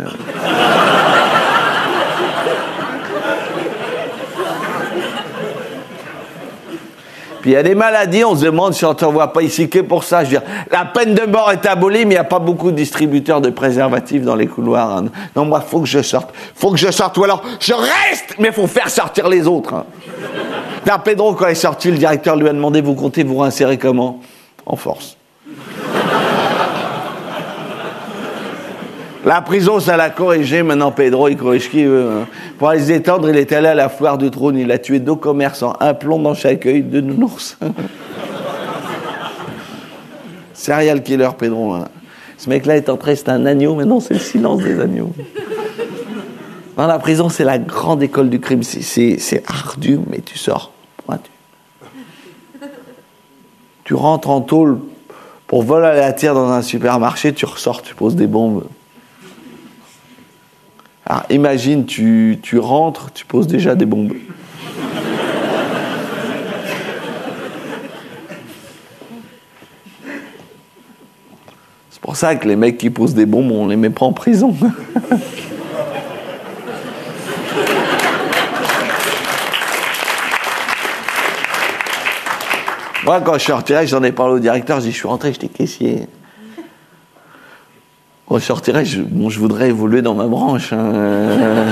Puis il y a des maladies, on se demande si on ne t'envoie pas ici que pour ça. Je veux dire, la peine de mort est abolie, mais il n'y a pas beaucoup de distributeurs de préservatifs dans les couloirs. Hein. Non, moi, faut que je sorte. Faut que je sorte, ou alors je reste, mais il faut faire sortir les autres. Hein. Là, Pedro, quand il est sorti, le directeur lui a demandé, vous comptez vous réinsérer comment? En force. La prison, ça l'a corrigé. Maintenant, Pedro, il corrige qui veut. Pour aller se détendre, il est allé à la foire du trône. Il a tué 2 commerçants, un plomb dans chaque œil, 2 nounours. Serial killer, Pedro. Hein. Ce mec-là est entré, c'est un agneau. Maintenant, c'est le silence des agneaux. Dans la prison, c'est la grande école du crime. C'est ardu, mais tu sors pointu. Tu rentres en tôle pour voler à la tire dans un supermarché, tu ressors, tu poses des bombes. Alors, imagine, tu rentres, tu poses déjà des bombes. C'est pour ça que les mecs qui posent des bombes, on les met pas en prison. Moi, quand je sortirais, j'en ai parlé au directeur, je dis, je suis rentré, j'étais caissier. Quand je sortirais, je voudrais évoluer dans ma branche. Hein.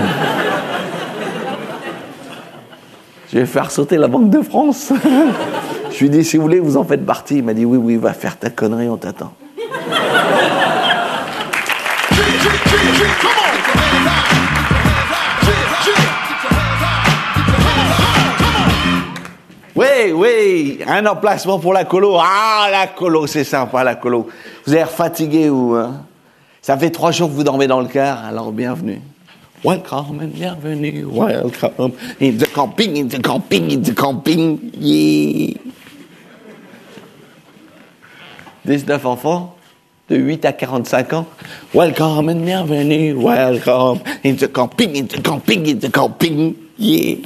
Je vais faire sauter la Banque de France. Je lui ai dit, si vous voulez, vous en faites partie. Il m'a dit, oui, va faire ta connerie, on t'attend. Oui, un emplacement pour la colo. Ah, la colo, c'est sympa, la colo. Vous avez l'air fatigué ou... Hein? Ça fait 3 jours que vous dormez dans le car, alors bienvenue. Welcome and bienvenue, welcome. In the camping, in the camping, in the camping, yeah. 19 enfants, de 8 à 45 ans. Welcome and bienvenue, welcome. In the camping, in the camping, in the camping, yeah.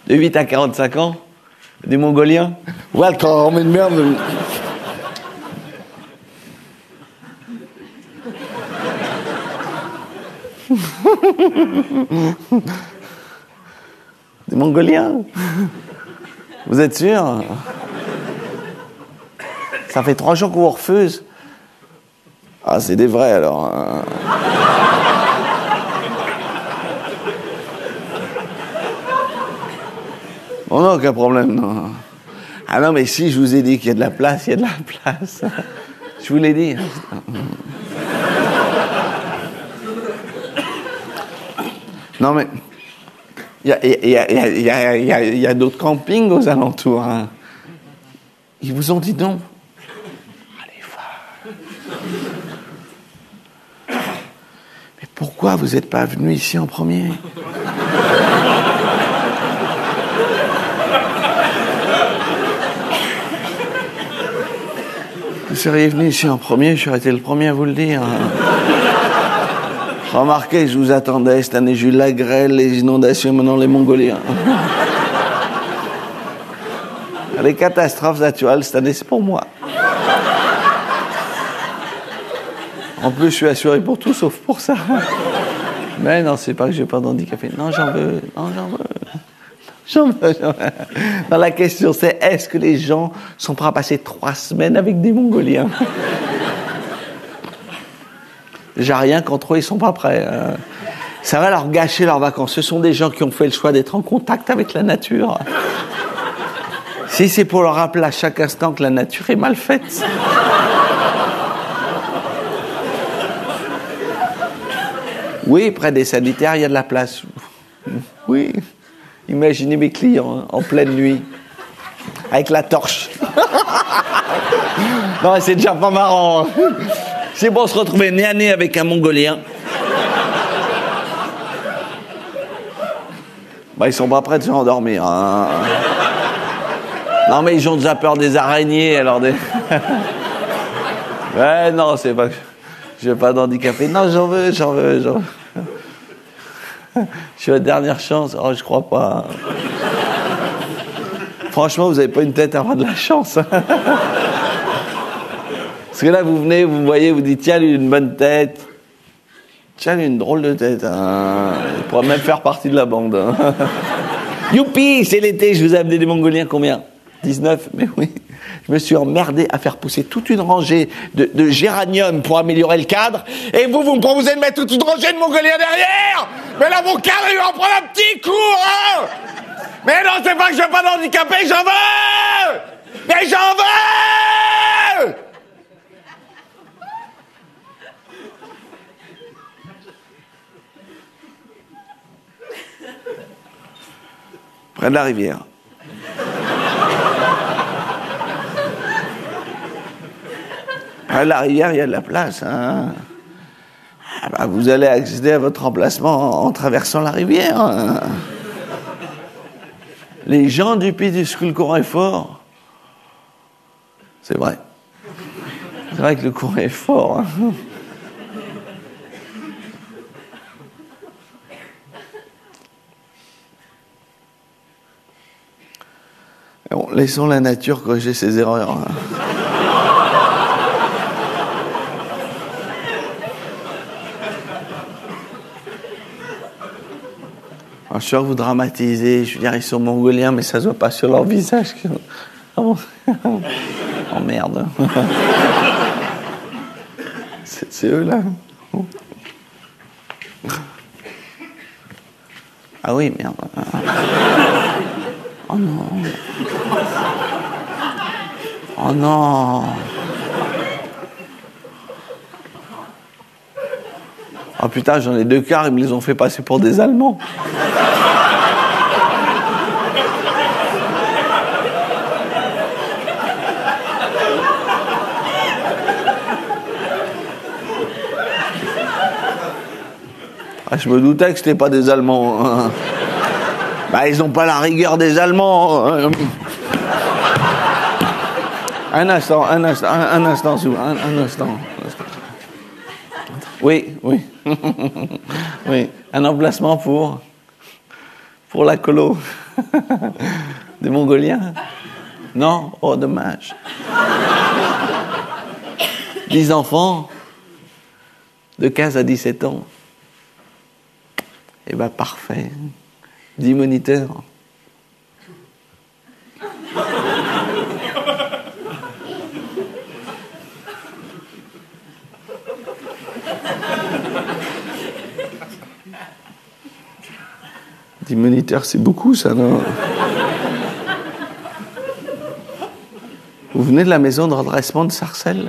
De 8 à 45 ans, des Mongoliens. Welcome and bienvenue. Des Mongoliens. Vous êtes sûr? Ça fait 3 jours qu'on vous refuse. Ah, c'est des vrais alors. Oh non, aucun problème, non. Ah non, mais si je vous ai dit qu'il y a de la place, il y a de la place. Je vous l'ai dit. Non, mais il y a d'autres campings aux alentours. Hein. Ils vous ont dit non. Allez, va. Mais pourquoi vous n'êtes pas venu ici en premier? Vous seriez venu ici en premier, j'aurais été le premier à vous le dire. Remarquez, je vous attendais, cette année j'ai eu la grêle, les inondations, maintenant les Mongoliens. Les catastrophes naturelles, cette année c'est pour moi. En plus, je suis assuré pour tout, sauf pour ça. Mais non, c'est pas que j'ai pas d'handicapé. Non, j'en veux. Non, j'en veux. J'en veux. Non, la question, c'est est-ce que les gens sont prêts à passer 3 semaines avec des Mongoliens? J'ai rien contre eux, ils sont pas prêts. Ça va leur gâcher leurs vacances. Ce sont des gens qui ont fait le choix d'être en contact avec la nature. Si c'est pour leur rappeler à chaque instant que la nature est mal faite. Oui, près des sanitaires, il y a de la place. Oui. Imaginez mes clients en pleine nuit, avec la torche. Non, c'est déjà pas marrant. C'est bon se retrouver nez à nez avec un Mongolien. Bah, ils sont pas prêts de se endormir. Hein. Non, mais ils ont déjà peur des araignées, alors des... Ouais, non, c'est pas... Je veux pas d'handicapé. Non, j'en veux. Je suis la dernière chance. Oh, je crois pas. Franchement, vous avez pas une tête à avoir de la chance. Parce que là, vous venez, vous me voyez, vous dites, tiens, lui, une bonne tête. Tiens, lui, une drôle de tête. Hein. Il pourra même faire partie de la bande. Hein. Youpi, c'est l'été, je vous ai amené des Mongoliens, combien? 19, mais oui. Je me suis emmerdé à faire pousser toute une rangée de géranium pour améliorer le cadre. Et vous me proposez de mettre toute une rangée de Mongoliens derrière? Mais là, mon cadre, il va en prendre un petit coup, hein! Mais non, c'est pas que je veux pas d'handicapé, j'en veux! Mais j'en veux! Près de la rivière. À la rivière, il y a de la place. Hein. Ah bah, vous allez accéder à votre emplacement en traversant la rivière. Hein. Les gens du Pays du Sud, le courant est fort. C'est vrai. C'est vrai que le courant est fort. Hein. Bon, laissons la nature corriger ses erreurs. Hein. Je suis sûr que vous dramatisez, je veux dire, ils sont mongoliens, mais ça se voit pas sur leur visage. Oh merde. C'est eux là. Ah oui, merde. Oh non. Oh non. Oh putain, j'en ai 2 quarts, ils me les ont fait passer pour des Allemands. Ah, je me doutais que c'était pas des Allemands. Hein. Bah, ils n'ont pas la rigueur des Allemands. Hein. Un instant. Oui. Oui, un emplacement pour la colo. Des Mongoliens. Non? Oh, dommage. 10 enfants de 15 à 17 ans. Eh ben parfait. 10 moniteurs. Moniteurs, c'est beaucoup ça, non? Vous venez de la maison de redressement de Sarcelles?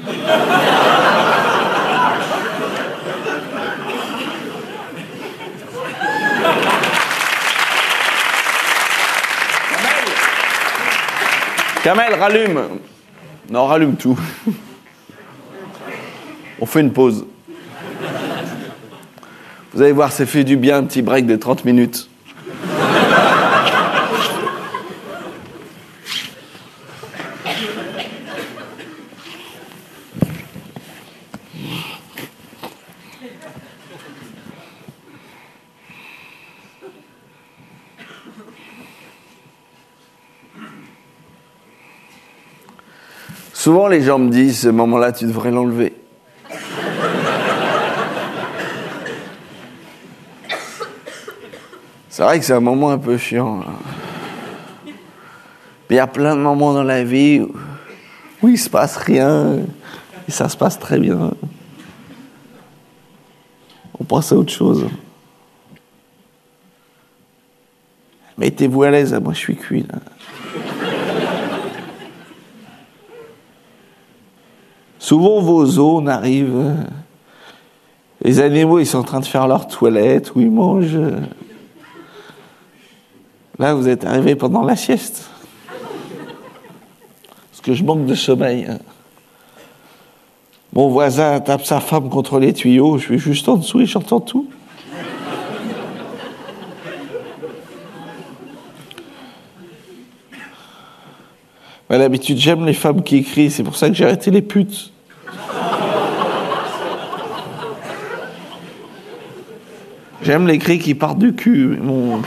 Kamel, rallume. Non, rallume tout. On fait une pause. Vous allez voir, ça fait du bien, un petit break de 30 minutes. Souvent, les gens me disent, ce moment-là, tu devrais l'enlever. C'est vrai que c'est un moment un peu chiant. Mais il y a plein de moments dans la vie où il se passe rien et ça se passe très bien. On pense à autre chose. Mettez-vous à l'aise, moi je suis cuit là. Souvent vos zones arrivent, les animaux ils sont en train de faire leur toilette ou ils mangent. Là vous êtes arrivé pendant la sieste. Parce que je manque de sommeil. Mon voisin tape sa femme contre les tuyaux, je suis juste en dessous et j'entends tout. À l'habitude, j'aime les femmes qui écrivent, c'est pour ça que j'ai arrêté les putes. J'aime les cris qui partent du cul. Bon.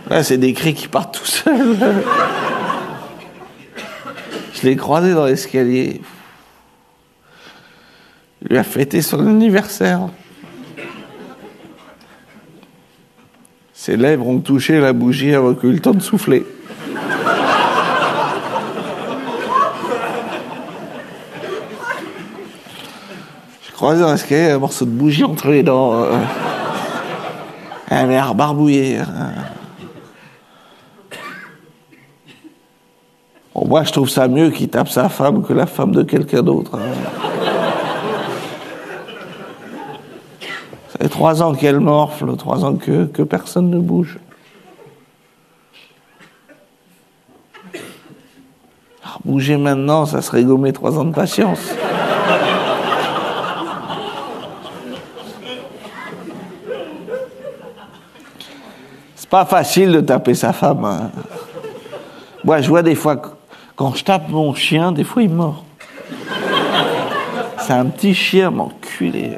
Là, c'est des cris qui partent tout seuls. Je l'ai croisé dans l'escalier. Il lui a fêté son anniversaire. Ses lèvres ont touché la bougie avant qu'il ait eu le temps de souffler. J'ai croisé dans l'escalier un morceau de bougie entre les dents. Elle avait l'air barbouillée. Bon, moi, je trouve ça mieux qu'il tape sa femme que la femme de quelqu'un d'autre. Ça fait 3 ans qu'elle morfle, 3 ans que personne ne bouge. Alors, bouger maintenant, ça serait gommer 3 ans de patience. C'est pas facile de taper sa femme. Hein. Moi, je vois des fois, quand je tape mon chien, des fois il mord. C'est un petit chien, m'enculé.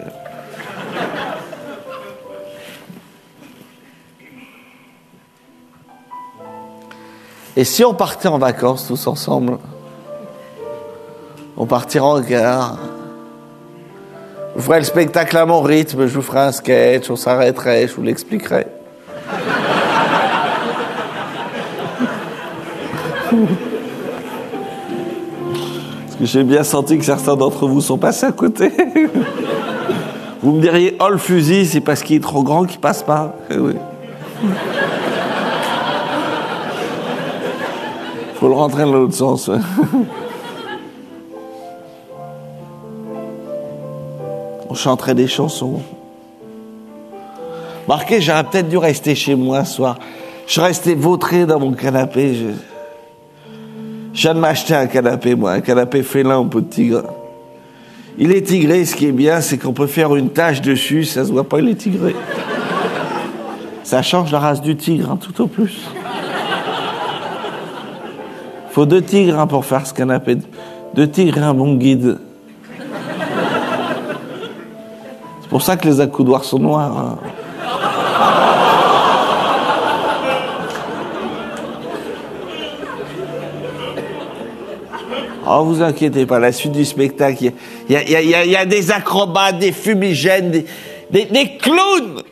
Et si on partait en vacances tous ensemble, on partirait en gare, je ferais le spectacle à mon rythme, je vous ferais un sketch, on s'arrêterait, je vous l'expliquerais. Parce que j'ai bien senti que certains d'entre vous sont passés à côté. Vous me diriez, oh le fusil, c'est parce qu'il est trop grand qu'il passe pas. Oui. Faut le rentrer dans l'autre sens. On chanterait des chansons. Marquez, j'aurais peut-être dû rester chez moi ce soir. Je suis resté vautré dans mon canapé. Je viens de m'acheter un canapé, moi, un canapé félin en peau de tigre. Il est tigré, ce qui est bien, c'est qu'on peut faire une tache dessus, ça se voit pas, il est tigré. Ça change la race du tigre, hein, tout au plus. Faut 2 tigres hein, pour faire ce canapé. 2 tigres et un bon guide. C'est pour ça que les accoudoirs sont noirs. Hein. Oh, vous inquiétez pas, la suite du spectacle, il y a des acrobates, des fumigènes, des clowns.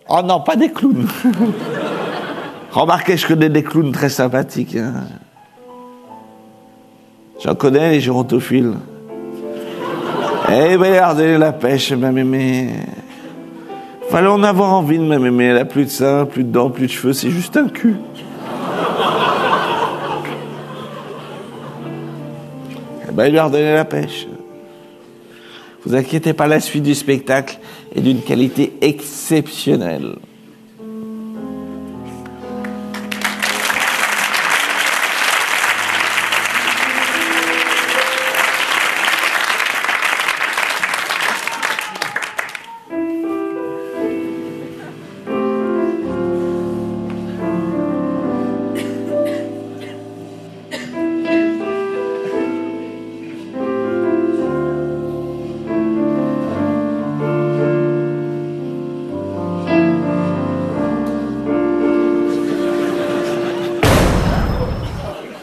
Oh non, pas des clowns. Remarquez, je connais des clowns très sympathiques. Hein. J'en connais, les gérontophiles. Eh ben, regardez la pêche, ma mémé. Fallait en avoir envie de ma mémé. Elle a plus de seins, plus de dents, plus de cheveux, c'est juste un cul. Eh ben, il lui a redonné la pêche. Vous inquiétez pas, la suite du spectacle est d'une qualité exceptionnelle.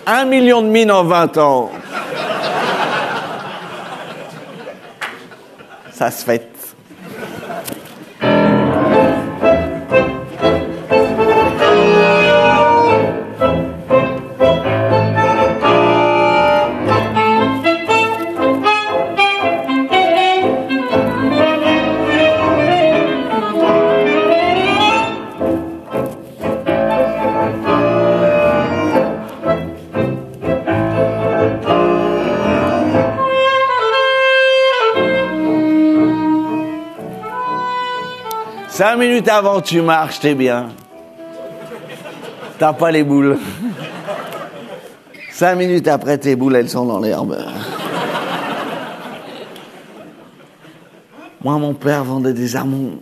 Un million de mines en 20 ans. Ça se fête. 5 minutes avant, tu marches, t'es bien. T'as pas les boules. 5 minutes après, tes boules, elles sont dans l'herbe. Moi, mon père vendait des armes.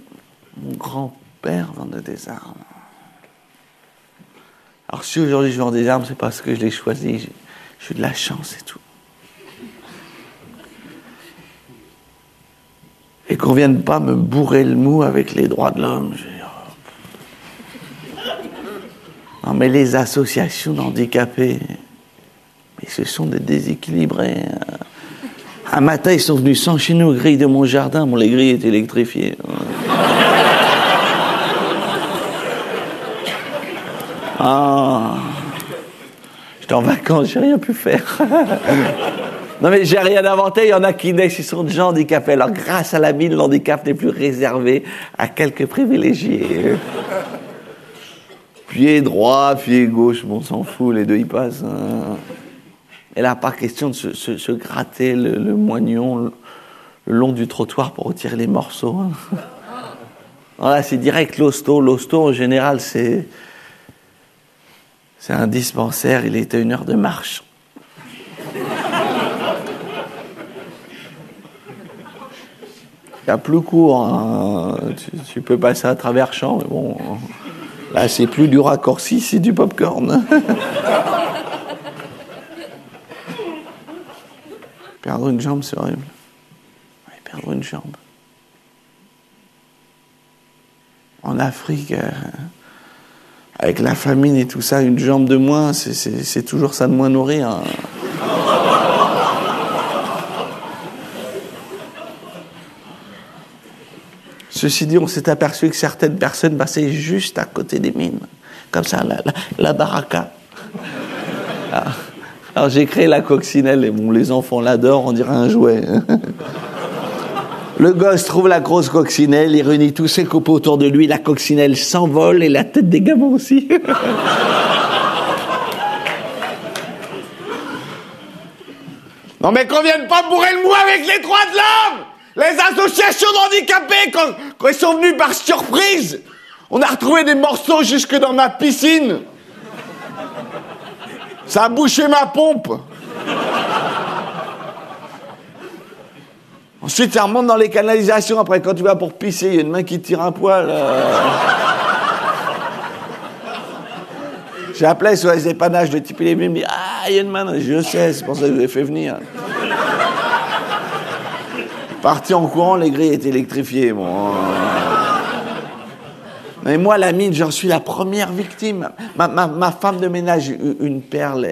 Mon grand-père vendait des armes. Alors, si aujourd'hui je vends des armes, c'est parce que je l'ai choisi. J'ai eu de la chance et tout. Et qu'on vienne pas me bourrer le mou avec les droits de l'homme. Non, mais les associations d'handicapés, mais ce sont des déséquilibrés. Un matin, ils sont venus s'enchaîner aux grilles de mon jardin. Bon, les grilles étaient électrifiées. Ah, j'étais en vacances, j'ai rien pu faire. Non mais j'ai rien inventé, il y en a qui naissent, ils sont déjà handicapés. Alors grâce à la mine, l'handicap n'est plus réservé à quelques privilégiés. Pied droit, pied gauche, bon, on s'en fout, les deux y passent. Et là, pas question de se gratter le moignon le long du trottoir pour retirer les morceaux. Voilà, c'est direct l'hosto. L'hosto, en général, c'est un dispensaire, il est à 1 heure de marche. Il y a plus court, hein. Tu peux passer à travers champs, mais bon, là c'est plus du raccourci, c'est du popcorn. Perdre une jambe, c'est horrible. Ouais, perdre une jambe. En Afrique, avec la famine et tout ça, une jambe de moins, c'est toujours ça de moins nourrir. Hein. Ceci dit, on s'est aperçu que certaines personnes passaient juste à côté des mines. Comme ça, la baraka. Alors j'ai créé la coccinelle, et bon, les enfants l'adorent, on dirait un jouet. Le gosse trouve la grosse coccinelle, il réunit tous ses copains autour de lui, la coccinelle s'envole et la tête des gamins aussi. Non mais qu'on vienne pas bourrer le mou avec les droits de l'homme! Les associations d'handicapés, quand ils sont venus par surprise, on a retrouvé des morceaux jusque dans ma piscine. Ça a bouché ma pompe. Ensuite, ça remonte dans les canalisations. Après, quand tu vas pour pisser, il y a une main qui tire un poil. J'ai appelé sur les épannages de type les mêmes. Ah, il y a une main. Je sais, c'est pour ça que je vous ai fait venir. Parti en courant, les grilles étaient électrifiées. Bon. Mais moi, la mine, j'en suis la première victime. Ma femme de ménage, une perle,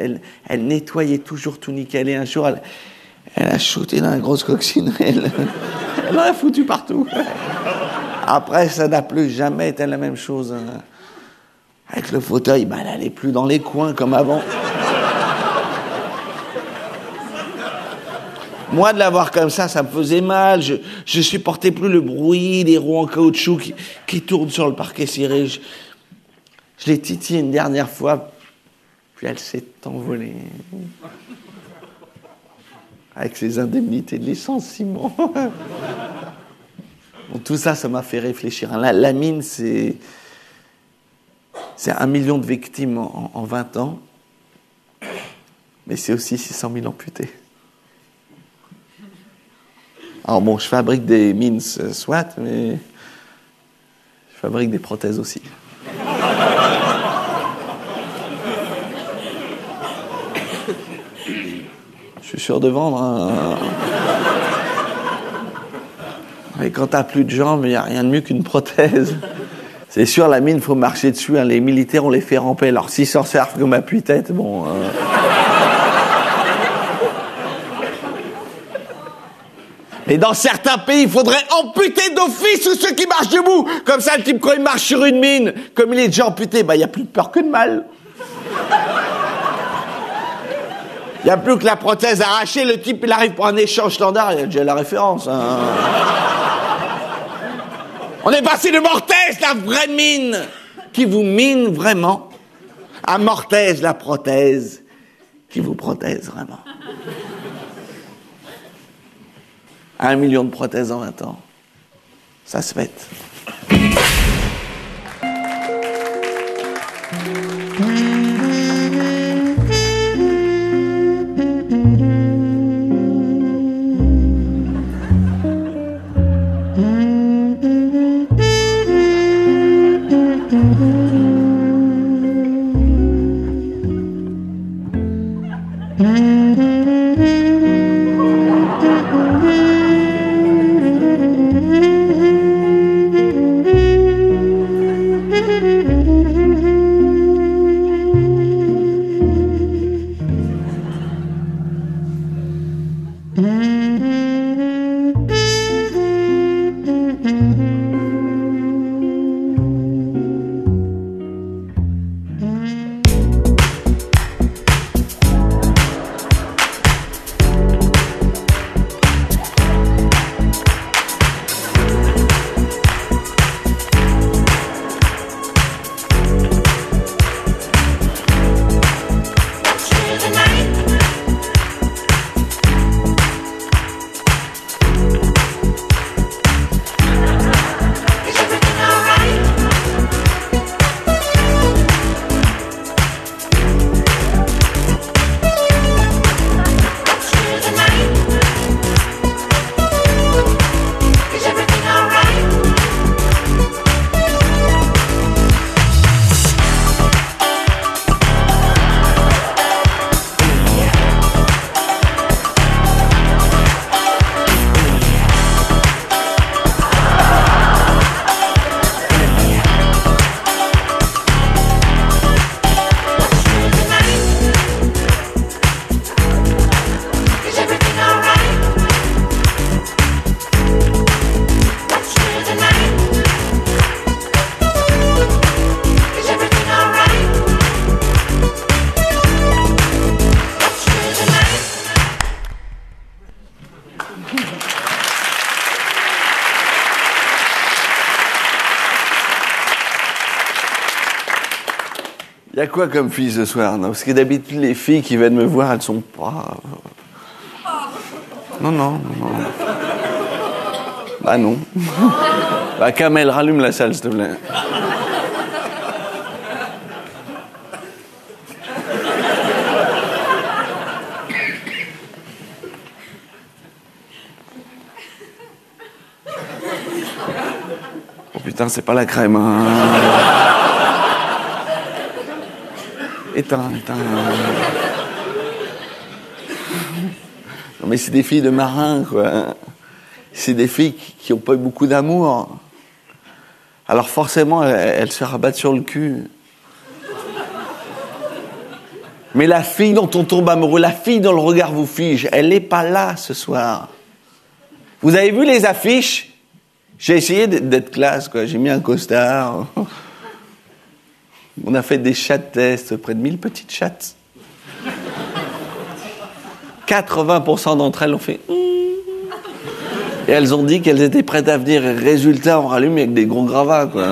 elle nettoyait toujours tout nickel. Et un jour, elle a shooté dans la grosse coccinelle. Elle en a foutu partout. Après, ça n'a plus jamais été la même chose. Avec le fauteuil, elle n'allait plus dans les coins comme avant. Moi, de l'avoir comme ça me faisait mal. Je supportais plus le bruit des roues en caoutchouc qui tournent sur le parquet ciré. Je l'ai titillée une dernière fois, puis elle s'est envolée. Avec ses indemnités de licenciement. Bon, tout ça, ça m'a fait réfléchir. La mine, c'est 1 million de victimes en 20 ans, mais c'est aussi 600 000 amputés. Alors bon, je fabrique des mines, soit, mais je fabrique des prothèses aussi. Je suis sûr de vendre. Hein. Et quand t'as plus de jambes, il n'y a rien de mieux qu'une prothèse. C'est sûr, la mine, il faut marcher dessus. Hein. Les militaires, on les fait ramper. Alors s'ils s'en servent comme appui-tête, bon... Et dans certains pays, il faudrait amputer d'office tous ceux qui marchent debout. Comme ça, le type, quand il marche sur une mine, comme il est déjà amputé, il n'y a plus de peur que de mal. Il n'y a plus que la prothèse arrachée. Le type, il arrive pour un échange standard, il a déjà la référence. Hein. On est passé de Mortaise, la vraie mine, qui vous mine vraiment, à Mortaise, la prothèse, qui vous prothèse vraiment. 1 million de prothèses en 20 ans. Ça se fête. Il y a quoi comme filles ce soir? Non, parce que d'habitude, les filles qui viennent me voir, elles sont pas... Non. Bah non. Bah Kamel, rallume la salle, s'il te plaît. Oh putain, c'est pas la crème, hein. Éteins. Non mais c'est des filles de marins, quoi. C'est des filles qui n'ont pas eu beaucoup d'amour. Alors forcément, elles se rabattent sur le cul. Mais la fille dont on tombe amoureux, la fille dont le regard vous fige, elle n'est pas là ce soir. Vous avez vu les affiches? J'ai essayé d'être classe, quoi. J'ai mis un costard. On a fait des chat tests, près de 1000 petites chattes. 80% d'entre elles ont fait... Et elles ont dit qu'elles étaient prêtes à venir. Résultat, on rallume avec des gros gravats, quoi.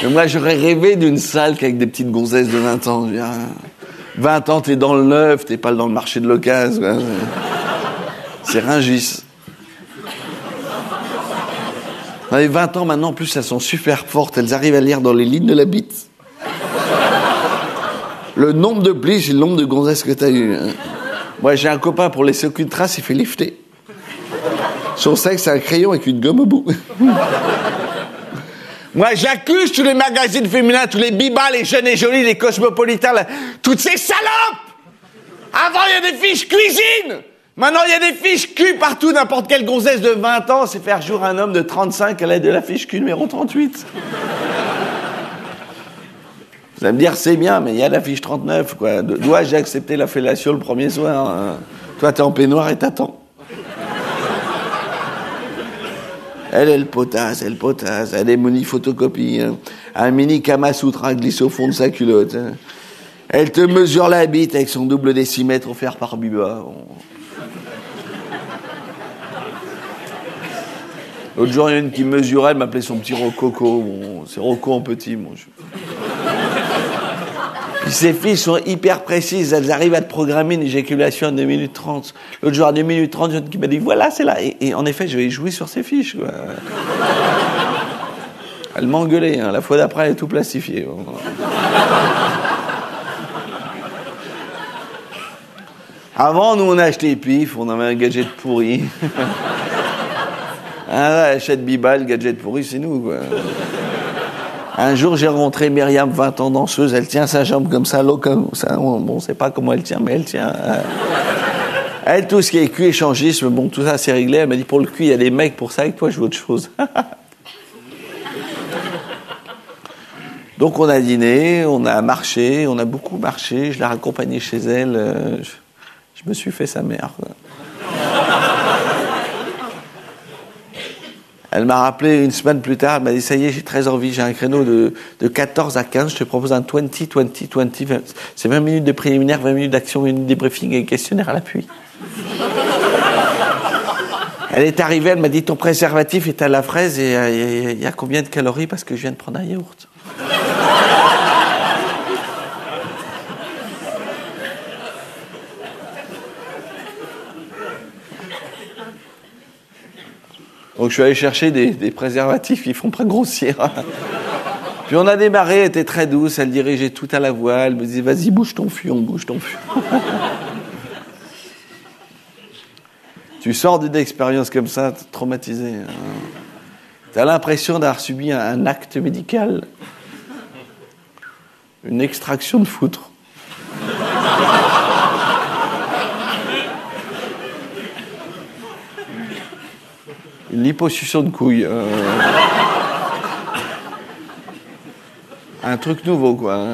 Et moi, j'aurais rêvé d'une salle avec des petites gonzesses de 20 ans. 20 ans, t'es dans le neuf, t'es pas dans le marché de l'occasion, quoi. C'est Rungis. Dans les 20 ans, maintenant, en plus, elles sont super fortes. Elles arrivent à lire dans les lignes de la bite. Le nombre de plis, c'est le nombre de gonzesses que t'as eu. Moi, j'ai un copain, pour laisser aucune trace, il fait lifter. Son sexe, c'est un crayon avec une gomme au bout. Moi, j'accuse tous les magazines féminins, tous les bibas, les jeunes et jolis, les cosmopolitains, là, toutes ces salopes. Avant, il y a des fiches cuisine. Maintenant, il y a des fiches cul partout. N'importe quelle gonzesse de 20 ans sait faire jour un homme de 35 à l'aide de la fiche cul numéro 38. Vous allez me dire, c'est bien, mais il y a la fiche 39, quoi. Dois-je accepter la fellation le premier soir, hein? Toi, t'es en peignoir et t'attends. Elle potasse. Elle est moni photocopie. Hein. Un mini Kama Sutra glisse au fond de sa culotte. Hein. Elle te mesure la bite avec son double décimètre offert par Biba. L'autre jour, il y en a une qui mesurait, elle m'appelait son petit rococo. Bon, c'est Rocco en petit, moi. Puis ces filles sont hyper précises, elles arrivent à te programmer une éjaculation à 2 minutes 30. L'autre jour, à 2 minutes 30, il y en a une qui m'a dit, voilà, c'est là. Et en effet, je vais jouer sur ces fiches, quoi. Elle m'a engueulé, hein. La fois d'après, elle est tout plastifiée. Avant, nous, on achetait les pifs, on avait un gadget pourri. Ah, achète Biba, le gadget pourri, c'est nous, quoi. Un jour, j'ai rencontré Myriam, 20 ans, danseuse. Elle tient sa jambe comme ça, comme ça. Bon, on sait pas comment elle tient, mais elle tient. Elle, tout ce qui est cul, échangisme, bon, tout ça, c'est réglé. Elle m'a dit, pour le cul, il y a des mecs pour ça, et toi, je veux autre chose. Donc, on a dîné, on a marché, on a beaucoup marché. Je l'ai raccompagnée chez elle. Je me suis fait sa mère, quoi. Elle m'a rappelé une semaine plus tard, elle m'a dit, ça y est, j'ai très envie, j'ai un créneau de 14 à 15, je te propose un 20-20-20, c'est 20 minutes de préliminaire, 20 minutes d'action, 20 minutes de débriefing et questionnaire à l'appui. Elle est arrivée, elle m'a dit, ton préservatif est à la fraise et il y a combien de calories parce que je viens de prendre un yaourt. Donc je suis allé chercher des préservatifs qui font pas grossir. Puis on a démarré, elle était très douce, elle dirigeait tout à la voile, elle me disait vas-y bouge ton fion, bouge ton fion. Tu sors d'une expérience comme ça, traumatisé. T'as l'impression d'avoir subi un acte médical, une extraction de foutre. Une liposuction de couilles. Un truc nouveau, quoi.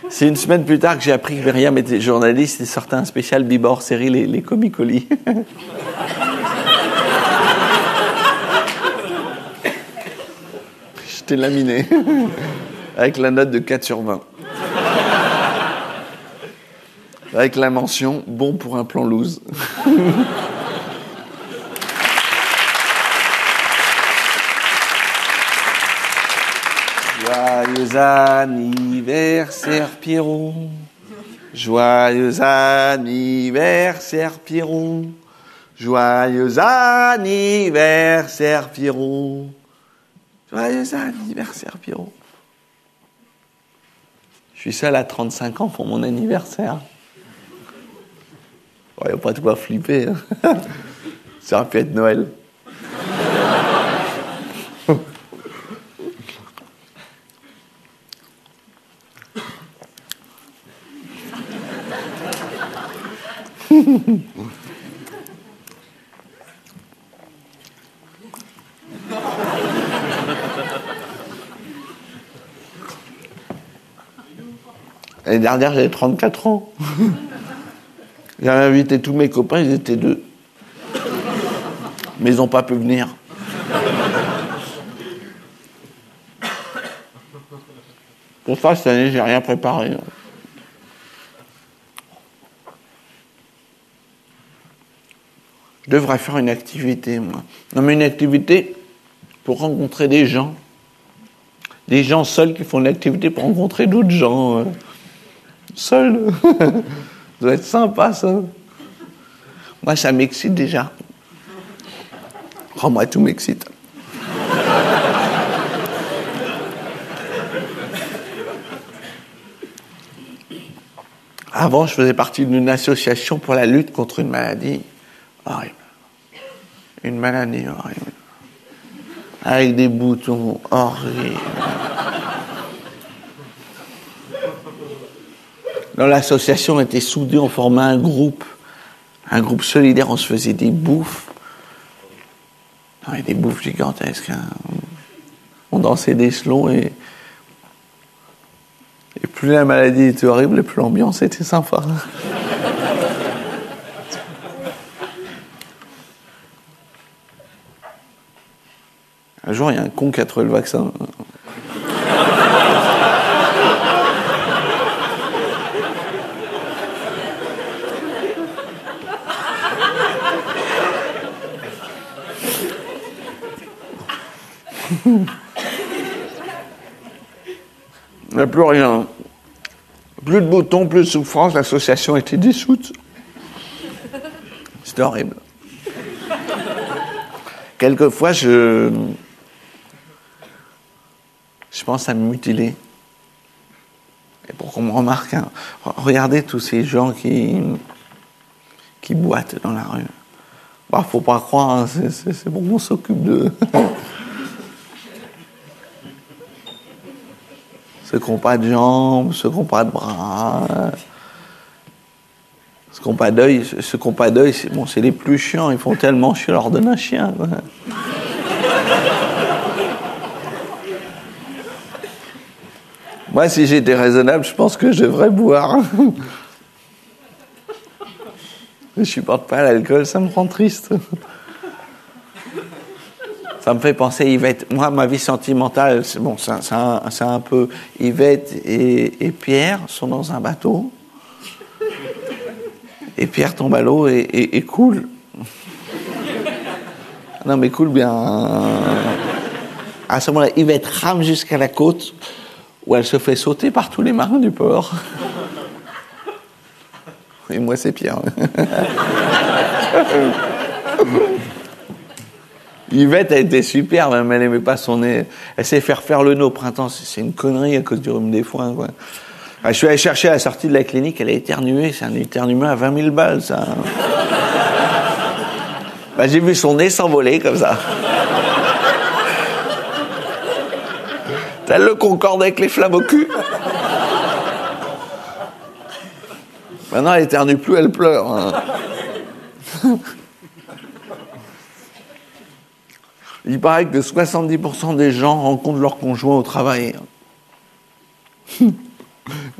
C'est une semaine plus tard que j'ai appris que Myriam était journaliste et sortait un spécial Biba hors série, les comicolis. J'étais laminé. Avec la note de 4 sur 20. Avec la mention « bon pour un plan loose ». Joyeux anniversaire Pierrot, joyeux anniversaire Pierrot, joyeux anniversaire Pierrot, joyeux anniversaire Pierrot. Je suis seul à 35 ans pour mon anniversaire. Il n'y a pas de quoi flipper. Hein. Ça aurait pu être Noël. L'année dernière, j'avais 34 ans. J'avais invité tous mes copains, ils étaient 2. Mais ils n'ont pas pu venir. Pour ça, cette année, j'ai rien préparé. Je devrais faire une activité, moi. Non, mais une activité pour rencontrer des gens. Des gens seuls qui font une activité pour rencontrer d'autres gens. Seuls. Ça doit être sympa, ça. Moi, ça m'excite déjà. Oh, moi, tout m'excite. Avant, je faisais partie d'une association pour la lutte contre une maladie horrible. Une maladie horrible. Avec des boutons horribles. Dans l'association, on était soudés, on formait un groupe solidaire, on se faisait des bouffes. Non, des bouffes gigantesques. Hein. On dansait des slows et plus la maladie était horrible, et plus l'ambiance était sympa. Un jour, il y a un con qui a trouvé le vaccin. Il n'y a plus rien. Plus de boutons, plus de souffrance, l'association était dissoute. C'était horrible. Quelquefois, je pense à me mutiler. Et pour qu'on me remarque, hein, regardez tous ces gens qui boitent dans la rue. Bah, faut pas croire, hein, c'est bon, on s'occupe de... Ceux qui n'ont pas de jambes, ceux qui n'ont pas de bras, ceux qui n'ont pas d'œil, c'est bon, c'est les plus chiants, ils font tellement chier, leur donne un chien. Quoi. Moi, si j'étais raisonnable, je pense que je devrais boire. Je supporte pas l'alcool, ça me rend triste. Ça me fait penser à Yvette. Moi, ma vie sentimentale, c'est bon, c'est un peu... Yvette et Pierre sont dans un bateau. Et Pierre tombe à l'eau et coule. Non, mais coule bien. À ce moment-là, Yvette rame jusqu'à la côte, où elle se fait sauter par tous les marins du port. Et moi, c'est Pierre. Yvette a été super, même elle n'aimait pas son nez. Elle sait faire le nœud au printemps. C'est une connerie à cause du rhume des foins, quoi. Je suis allé chercher à la sortie de la clinique, elle a éternué. C'est un éternuement à 20 000 balles, ça. Bah, j'ai vu son nez s'envoler comme ça. T'as le Concorde avec les flammes au cul. Maintenant, elle éternue plus, elle pleure. Hein. Il paraît que 70% des gens rencontrent leur conjoint au travail.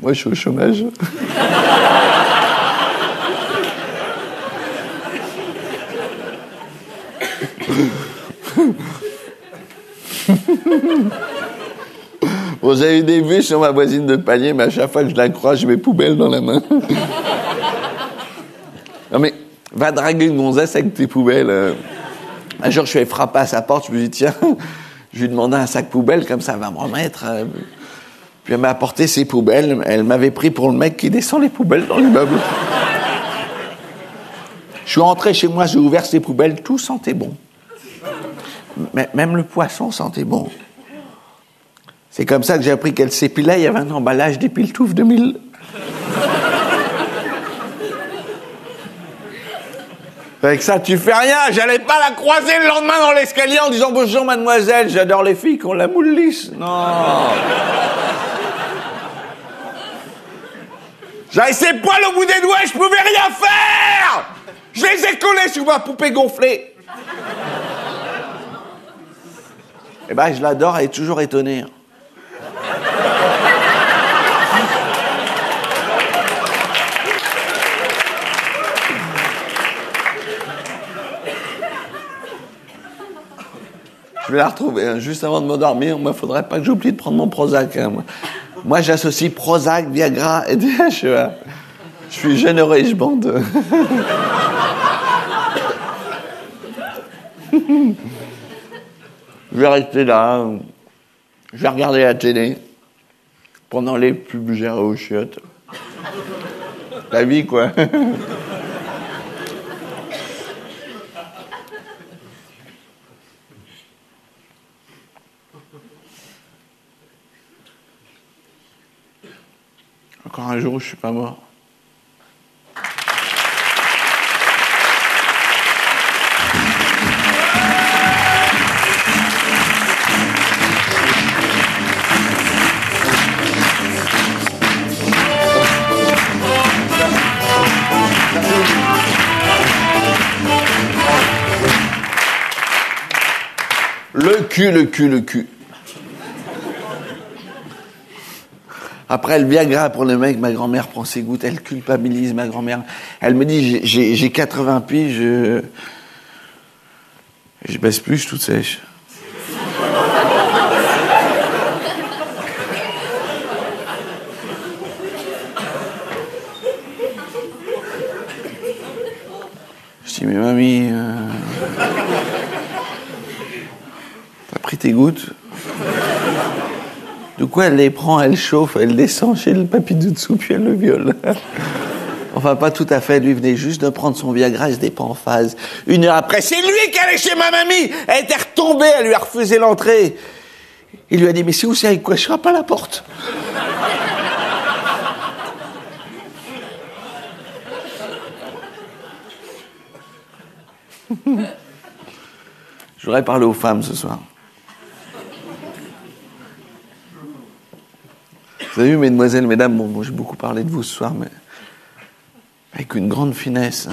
Moi, je suis au chômage. Bon, j'ai eu des vues sur ma voisine de palier, mais à chaque fois que je la croise, j'ai mes poubelles dans la main. Non mais, va draguer une gonzesse avec tes poubelles. Un jour, je suis allé frapper à sa porte, je me dis, tiens, je lui demandais un sac poubelle, comme ça, elle va me remettre. Puis elle m'a apporté ses poubelles, elle m'avait pris pour le mec qui descend les poubelles dans l'immeuble. Je suis rentré chez moi, j'ai ouvert ses poubelles, tout sentait bon. Même le poisson sentait bon. C'est comme ça que j'ai appris qu'elle s'épilait, il y avait un emballage d'Épiltouf 2000. Avec ça, tu fais rien. J'allais pas la croiser le lendemain dans l'escalier en disant « Bonjour mademoiselle, j'adore les filles qui ont la moule lisse. » Non. J'avais ses poils au bout des doigts et je pouvais rien faire. Je les ai collés sur ma poupée gonflée. Eh ben, je l'adore, elle est toujours étonnée. Je vais la retrouver, hein. Juste avant de m'endormir. Moi, faudrait pas que j'oublie de prendre mon Prozac. Hein. Moi, j'associe Prozac, Viagra et DHEA. Je suis généreux et je bande. Je vais rester là. Je vais regarder la télé. Pendant les pubs gérées aux chiottes. La vie, quoi. Encore un jour où je suis pas mort. Le cul. Après le Viagra pour le mec, ma grand-mère prend ses gouttes, elle culpabilise ma grand-mère. Elle me dit, j'ai 80 piges, je baisse plus, je suis toute sèche. Je dis, mais mamie, t'as pris tes gouttes? De quoi elle les prend, elle chauffe, elle descend chez le papy du dessous, puis elle le viole. Enfin, pas tout à fait. Lui venait juste de prendre son Viagra, il se pas en phase. 1 heure après, c'est lui qui allait chez ma mamie. Elle était retombée, elle lui a refusé l'entrée. Il lui a dit, mais c'est où c'est, avec quoi je frappe à la porte? Je voudrais parler aux femmes ce soir. Vous avez vu, mesdemoiselles, mesdames, bon, j'ai beaucoup parlé de vous ce soir, mais avec une grande finesse.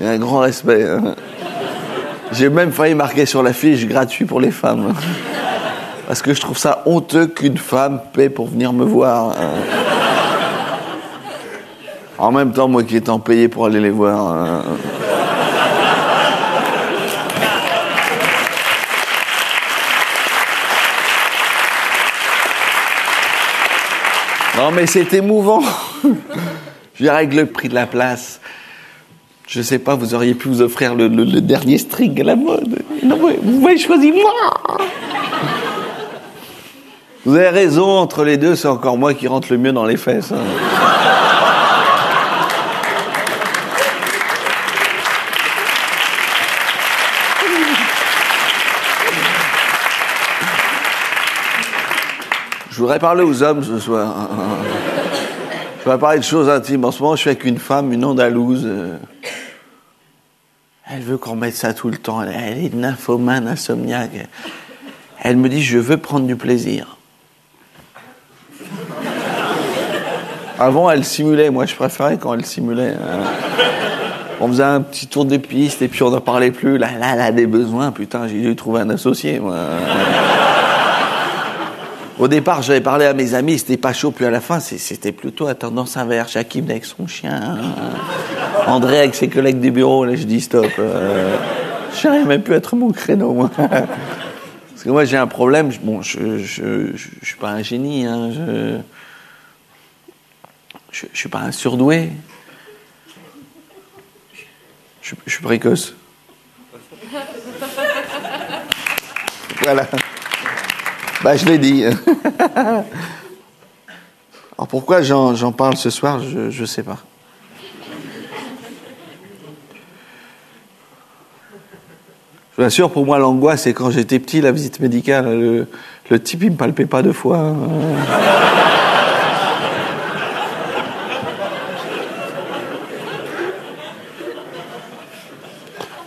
Et un grand respect. J'ai même failli marquer sur la fiche gratuit pour les femmes. Parce que je trouve ça honteux qu'une femme paie pour venir me voir. En même temps, moi qui étant payé pour aller les voir. Non mais c'est émouvant. Je dirais avec le prix de la place. Je sais pas, vous auriez pu vous offrir le dernier string à la mode. Non, vous m'avez choisi moi. Vous avez raison, entre les deux, c'est encore moi qui rentre le mieux dans les fesses. Je voudrais parler aux hommes ce soir. Je voudrais parler de choses intimes. En ce moment, je suis avec une femme, une Andalouse. Elle veut qu'on mette ça tout le temps. Elle est nymphomane, insomniaque. Elle me dit, je veux prendre du plaisir. Avant, elle simulait. Moi, je préférais quand elle simulait. On faisait un petit tour des pistes et puis on n'en parlait plus. Là, elle a des besoins. Putain, j'ai dû trouver un associé, moi. Au départ, j'avais parlé à mes amis, c'était pas chaud. Puis à la fin, c'était plutôt à tendance inverse. Jacqueline avec son chien. André avec ses collègues du bureau. Là, je dis stop. Je n'arrive même plus à être mon créneau, moi. Parce que moi, j'ai un problème. Bon, je suis pas un génie. Hein, je suis pas un surdoué. Je suis précoce. Voilà. Bah, je l'ai dit. Alors pourquoi j'en parle ce soir, je sais pas. Je vous assure, pour moi, l'angoisse, c'est quand j'étais petit, la visite médicale, le type, il me palpait pas 2 fois.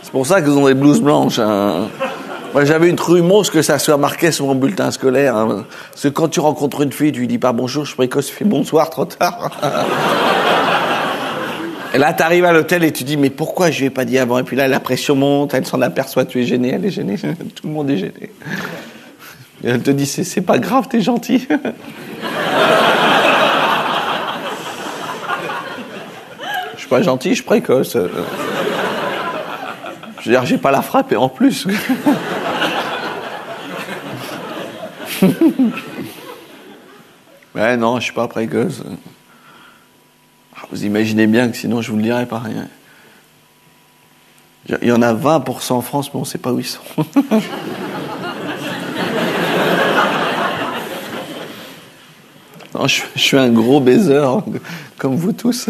C'est pour ça qu'ils ont des blouses blanches. Hein. Moi, j'avais une rumeur que ça soit marqué sur mon bulletin scolaire. Hein. Parce que quand tu rencontres une fille, tu lui dis pas bonjour, je suis précoce, tu fais bonsoir, trop tard. Et là, t'arrives à l'hôtel et tu dis, mais pourquoi je lui ai pas dit avant? Et puis là, la pression monte, elle s'en aperçoit, tu es gêné, elle est gênée, tout le monde est gêné. Et elle te dit, c'est pas grave, t'es gentil. Je suis pas gentil, je suis précoce. Je veux dire, j'ai pas la frappe et en plus. Ouais, non, je suis pas précoce. Vous imaginez bien que sinon je vous le dirais pas rien. Il y en a 20% en France, mais on sait pas où ils sont. Non, je suis un gros baiser, comme vous tous.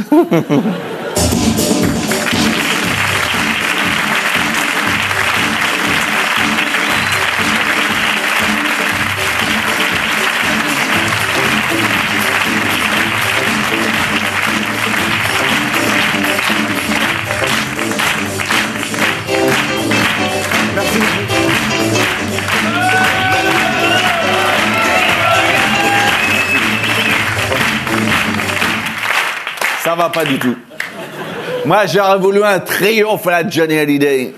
Ça va pas du tout. Moi, j'aurais voulu un triomphe à la Johnny Hallyday.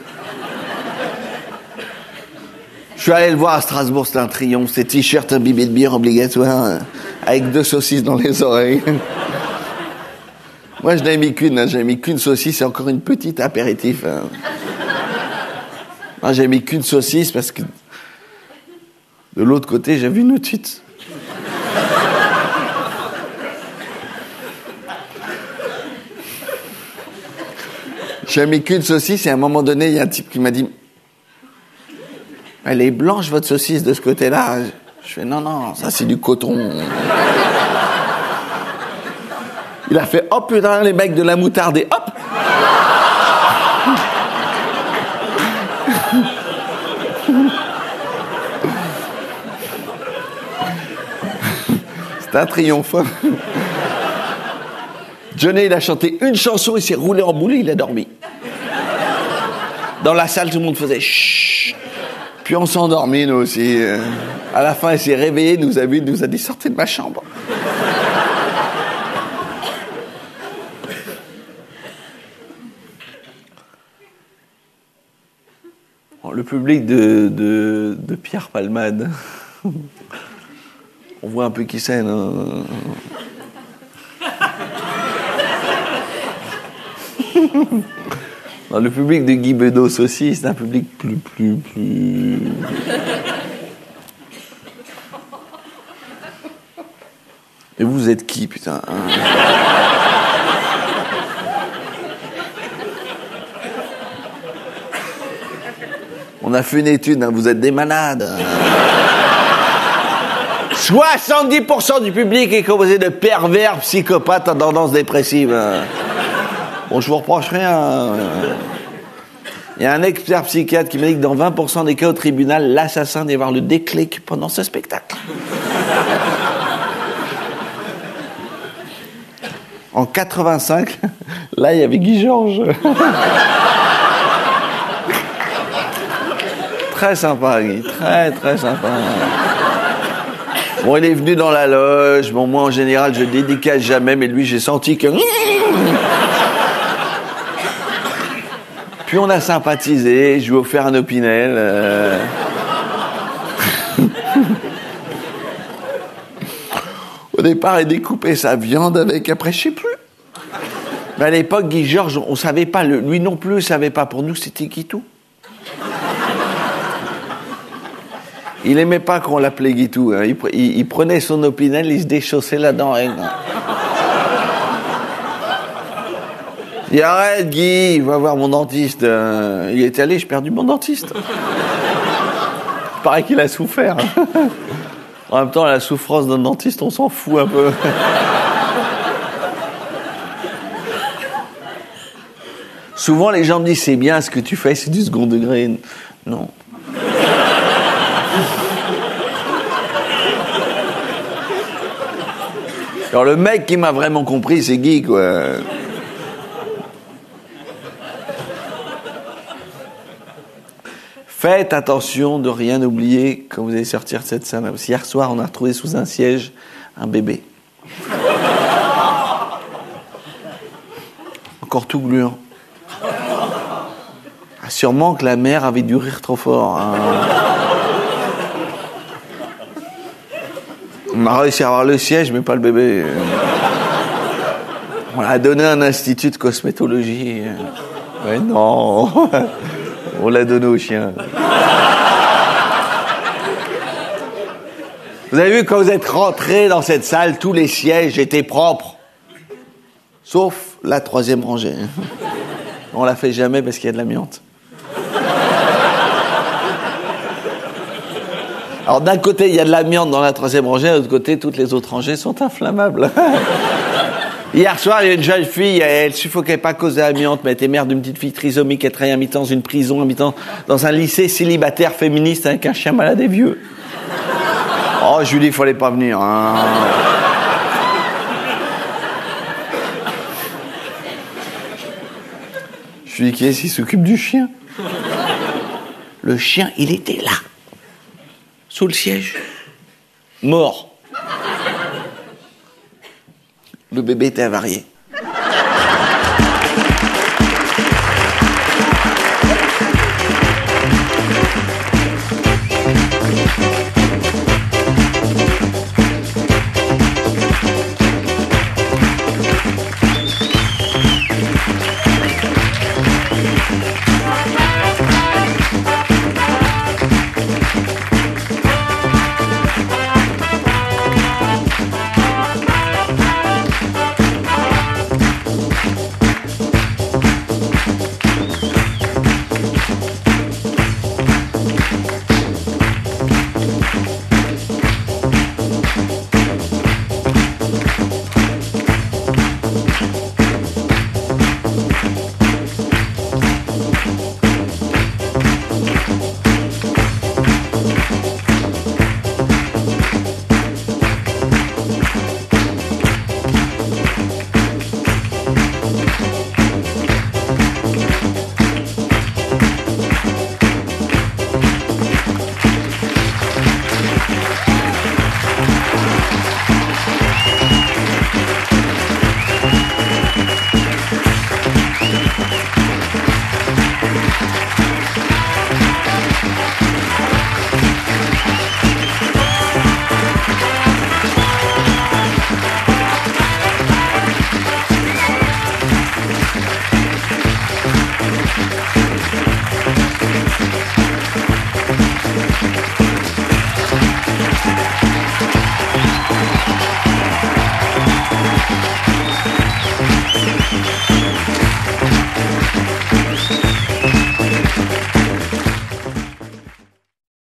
Je suis allé le voir à Strasbourg, c'était un triomphe. C'était t-shirt, un bibit de bière obligatoire, avec 2 saucisses dans les oreilles. Moi, je n'avais mis qu'une. J'avais mis qu'une saucisse et encore une petite apéritif. Moi, j'avais mis qu'une saucisse parce que de l'autre côté, j'ai vu une autre suite. J'ai mis qu'une saucisse et à un moment donné, il y a un type qui m'a dit « Elle est blanche, votre saucisse, de ce côté-là ?» Je fais « Non, ça c'est du coton. » Il a fait « Oh putain, les mecs de la moutarde et hop !» C'était un triomphe. Johnny, il a chanté une chanson, il s'est roulé en boule et il a dormi. Dans la salle, tout le monde faisait chut. Puis on s'est endormis, nous aussi. À la fin, il s'est réveillé, il nous a dit sortez de ma chambre. Le public de Pierre Palmade. On voit un peu qui c'est, non? Non, le public de Guy Bedos aussi, c'est un public plus... Et vous êtes qui, putain, hein? On a fait une étude, hein, vous êtes des malades. 70% du public est composé de pervers, psychopathes à tendance dépressive. Bon, je vous reproche rien. Il y a un expert psychiatre qui m'a dit que dans 20% des cas au tribunal, l'assassin doit avoir le déclic pendant ce spectacle. En 85, là, il y avait Guy Georges. Très sympa, Guy. Très, très sympa. Bon, il est venu dans la loge. Bon, moi, en général, je dédicace jamais, mais lui, j'ai senti que... Puis on a sympathisé, je lui ai offert un Opinel. Au départ, il découpait sa viande avec, après, je sais plus. Mais à l'époque, Guy Georges, on savait pas, lui non plus, il savait pas. Pour nous, c'était Guitou. Il aimait pas qu'on l'appelait Guitou. Hein. Il prenait son Opinel, il se déchaussait là-dedans. Il dit arrête Guy, va voir mon dentiste. Il est allé, j'ai perdu mon dentiste. Il paraît qu'il a souffert. En même temps, la souffrance d'un dentiste, on s'en fout un peu. Souvent, les gens me disent c'est bien ce que tu fais, c'est du second degré. Non. Alors le mec qui m'a vraiment compris, c'est Guy, quoi. Faites attention de rien oublier quand vous allez sortir de cette salle. Parce qu'hier soir, on a retrouvé sous un siège un bébé. Encore tout gluant. Ah, sûrement que la mère avait dû rire trop fort. Hein. On a réussi à avoir le siège, mais pas le bébé. On l'a donné à un institut de cosmétologie. Mais non, on l'a donné au chien. Vous avez vu, quand vous êtes rentrés dans cette salle, tous les sièges étaient propres. Sauf la 3e rangée. On la fait jamais parce qu'il y a de l'amiante. Alors d'un côté, il y a de l'amiante dans la 3e rangée, de l'autre côté, toutes les autres rangées sont inflammables. Hier soir, il y a une jeune fille, elle suffoquait pas à cause de l'amiante, mais elle était mère d'une petite fille trisomique, elle travaillait à mi-temps dans une prison, à mi-temps dans un lycée célibataire féministe avec un chien malade et vieux. Oh, je lui dis, il fallait pas venir. Hein. Je lui dis, qui est-ce qui s'occupe du chien? Le chien, il était là. Sous le siège. Mort. Le bébé était avarié.